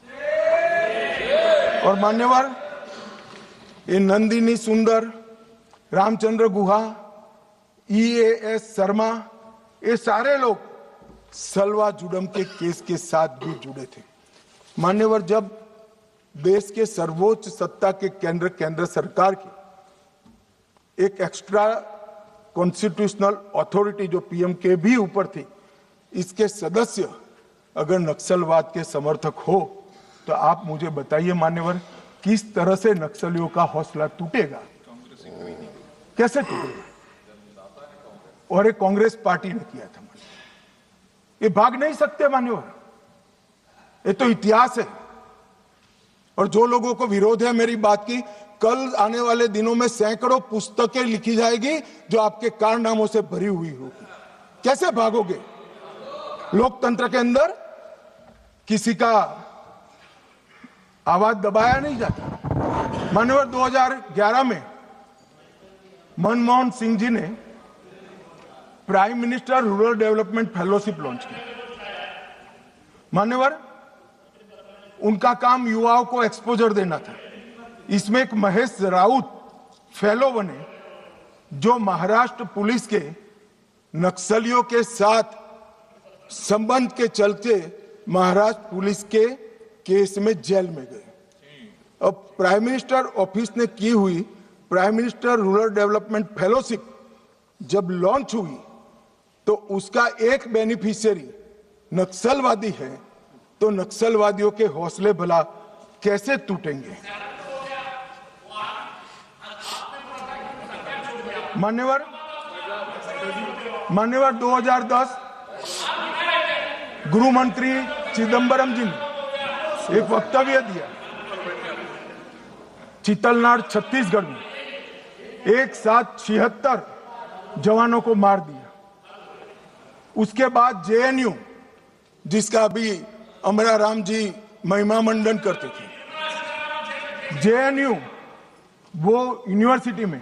और मान्यवर, ये नंदिनी सुंदर, रामचंद्र गुहा, EAS शर्मा, ये सारे लोग सलवा जुडम के केस के साथ भी जुड़े थे। मान्यवर, जब देश के सर्वोच्च सत्ता के केंद्र सरकार की एक एक्स्ट्रा कॉन्स्टिट्यूशनल अथॉरिटी जो पीएम के भी ऊपर थी, इसके सदस्य अगर नक्सलवाद के समर्थक हो तो आप मुझे बताइए मान्यवर, किस तरह से नक्सलियों का हौसला टूटेगा, कैसे टूटेगा? और एक कांग्रेस पार्टी ने किया था। ये भाग नहीं सकते मान्यवर, ये तो इतिहास है। और जो लोगों को विरोध है मेरी बात की, कल आने वाले दिनों में सैकड़ों पुस्तकें लिखी जाएगी जो आपके कारनामों से भरी हुई होगी। कैसे भागोगे? लोकतंत्र के अंदर किसी का आवाज दबाया नहीं जाता। मान्यवर, 2011 में मनमोहन सिंह जी ने prime minister rural development fellowship launch की। मान्यवर, उनका काम युवाओं को एक्सपोजर देना था। इसमें एक महेश राउत फेलो बने, जो महाराष्ट्र पुलिस के नक्सलियों के साथ संबंध के चलते महाराष्ट्र पुलिस के केस में जेल में गए। अब प्राइम मिनिस्टर ऑफिस ने की हुई prime minister rural development fellowship जब लॉन्च हुई तो उसका एक बेनिफिशियरी नक्सलवादी है, तो नक्सलवादियों के हौसले भला कैसे टूटेंगे? मान्यवर, 2010 गृह मंत्री चिदम्बरम जी ने एक वक्तव्य दिया। चितलनार छत्तीसगढ़ में एक साथ 76 जवानों को मार दिया। उसके बाद जेएनयू, जिसका अभी अमरा राम जी महिमा मंडन करते थे, जेएनयू वो यूनिवर्सिटी में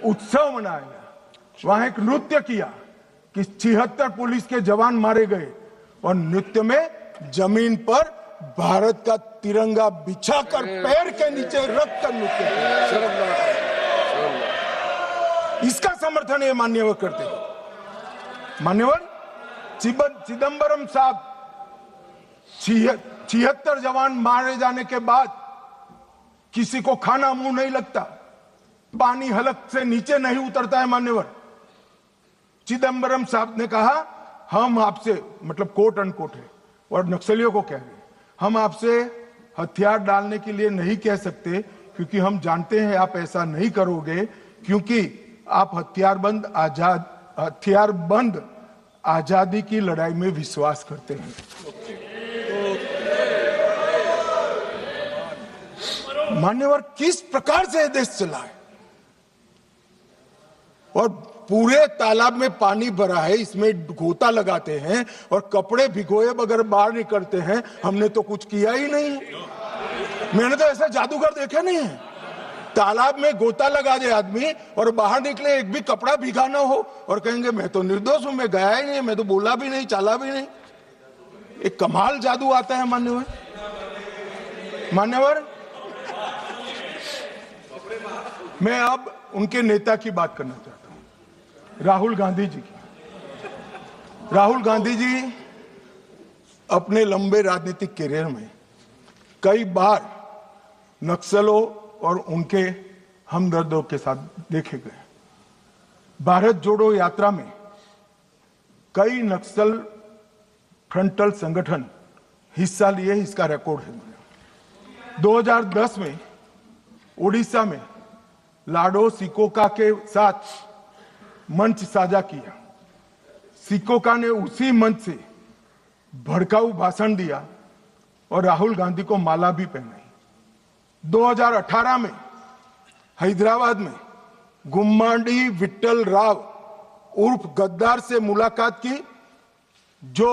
उत्सव मनाया गया, वहां एक नृत्य किया कि 76 पुलिस के जवान मारे गए और नृत्य में जमीन पर भारत का तिरंगा बिछाकर पैर के नीचे रख कर नृत्य किया। इसका समर्थन ये मान्यवर करते हैं। मान्यवर चिदंबरम साहब 76 जवान मारे जाने के बाद किसी को खाना मुंह नहीं लगता, पानी हलक से नीचे नहीं उतरता है। मान्यवर चिदंबरम साहब ने कहा हम आपसे, मतलब कोट अनकोट है और नक्सलियों को कह रहे हैं, हम आपसे हथियार डालने के लिए नहीं कह सकते क्योंकि हम जानते हैं आप ऐसा नहीं करोगे, क्योंकि आप हथियारबंद आजादी की लड़ाई में विश्वास करते हैं। मान्यवर किस प्रकार से यह देश चला है और पूरे तालाब में पानी भरा है, इसमें गोता लगाते हैं और कपड़े भिगोए बगैर बाहर निकलते हैं। हमने तो कुछ किया ही नहीं, मैंने तो ऐसा जादूगर देखे नहीं है। तालाब में गोता लगा दे आदमी और बाहर निकले, एक भी कपड़ा भीगा ना हो और कहेंगे मैं तो निर्दोष हूं, मैं गया ही नहीं, मैं तो बोला भी नहीं, चाला भी नहीं। एक कमाल जादू आता है। मान्यवर मैं अब उनके नेता की बात करना चाहता हूं, राहुल गांधी जी की। राहुल गांधी जी अपने लंबे राजनीतिक करियर में कई बार नक्सलों और उनके हमदर्दों के साथ देखे गए। भारत जोड़ो यात्रा में कई नक्सल फ्रंटल संगठन हिस्सा लिए, इसका रिकॉर्ड है। 2010 में उड़ीसा में लाडो सिकोका के साथ मंच साझा किया। सिकोका ने उसी मंच से भड़काऊ भाषण दिया और राहुल गांधी को माला भी पहनाई। 2018 में हैदराबाद में गुम्माडी विट्ठल राव उर्फ गद्दार से मुलाकात की, जो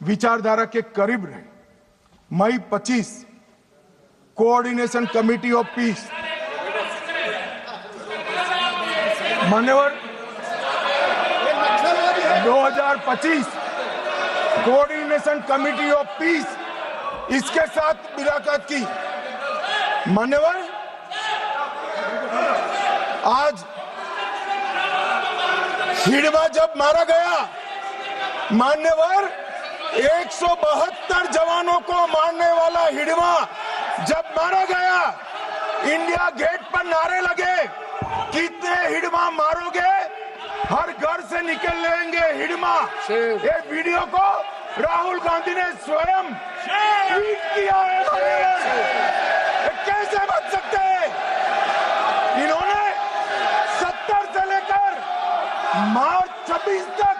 विचारधारा के करीब रहे। मई 25 कोऑर्डिनेशन कमेटी ऑफ पीस, मान्यवर 2025 कोऑर्डिनेशन कमेटी ऑफ पीस, इसके साथ मुलाकात की। मान्यवर आज हिड़वा जब मारा गया, मान्यवर 172 जवानों को मारने वाला हिड़वा जब मारा गया, इंडिया गेट पर नारे लगे, कितने हिड़वा मारोगे, हर घर से निकल लेंगे हिड़वा। ये वीडियो को राहुल गांधी ने स्वयं ट्वीट किया है। कैसे बच सकते हैं? इन्होंने 70 से लेकर मार्च 26 तक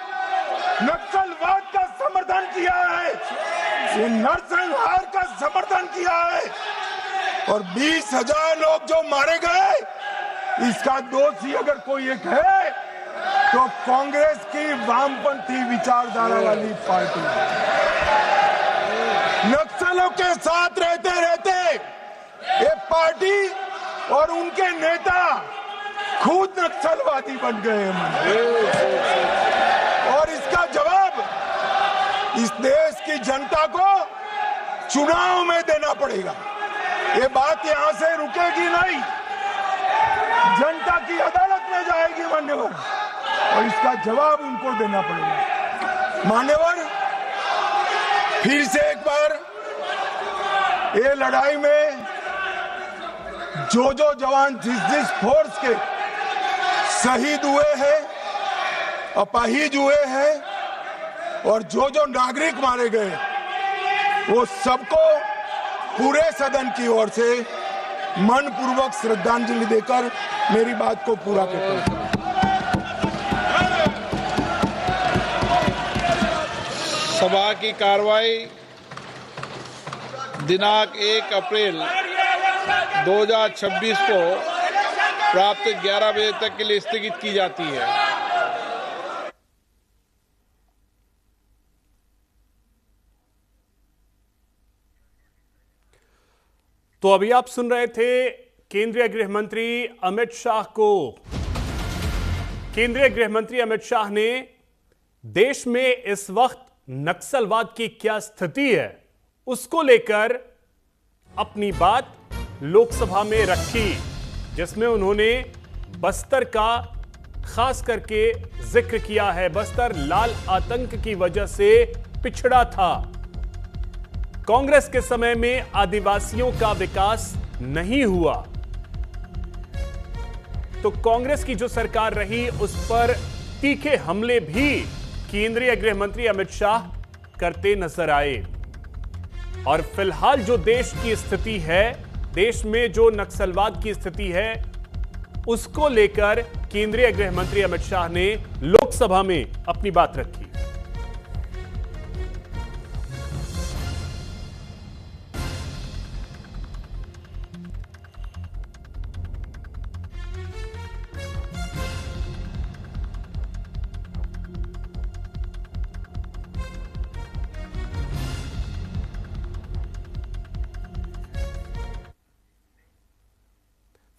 नक्सलवाद का समर्थन किया है, ये नरसंहार का समर्थन किया है और 20,000 लोग जो मारे गए, इसका दोषी अगर कोई एक है तो कांग्रेस की वामपंथी विचारधारा वाली पार्टी। नक्सलों के साथ रहते रहते ये पार्टी और उनके नेता खुद नक्सलवादी बन गए हैं। और इसका जवाब इस देश की जनता को चुनाव में देना पड़ेगा। ये बात यहां से रुकेगी नहीं, जनता की अदालत में जाएगी मान्यवर, और इसका जवाब उनको देना पड़ेगा। मान्यवर फिर से एक बार ये लड़ाई में जो जवान जिस फोर्स के शहीद हुए हैं, अपाहिज हुए हैं और जो नागरिक मारे गए, वो सबको पूरे सदन की ओर से मनपूर्वक श्रद्धांजलि देकर मेरी बात को पूरा करता हूं। सभा की कार्रवाई दिनांक 1 अप्रैल 2026 को प्राप्त 11 बजे तक के लिए स्थगित की जाती है। तो अभी आप सुन रहे थे केंद्रीय गृह मंत्री अमित शाह को। केंद्रीय गृह मंत्री अमित शाह ने देश में इस वक्त नक्सलवाद की क्या स्थिति है उसको लेकर अपनी बात लोकसभा में रखी, जिसमें उन्होंने बस्तर का खास करके जिक्र किया है। बस्तर लाल आतंक की वजह से पिछड़ा था। कांग्रेस के समय में आदिवासियों का विकास नहीं हुआ, तो कांग्रेस की जो सरकार रही उस पर तीखे हमले भी केंद्रीय गृह मंत्री अमित शाह करते नजर आए। और फिलहाल जो देश की स्थिति है, देश में जो नक्सलवाद की स्थिति है, उसको लेकर केंद्रीय गृह मंत्री अमित शाह ने लोकसभा में अपनी बात रखी।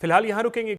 फिलहाल यहां रुकेंगे।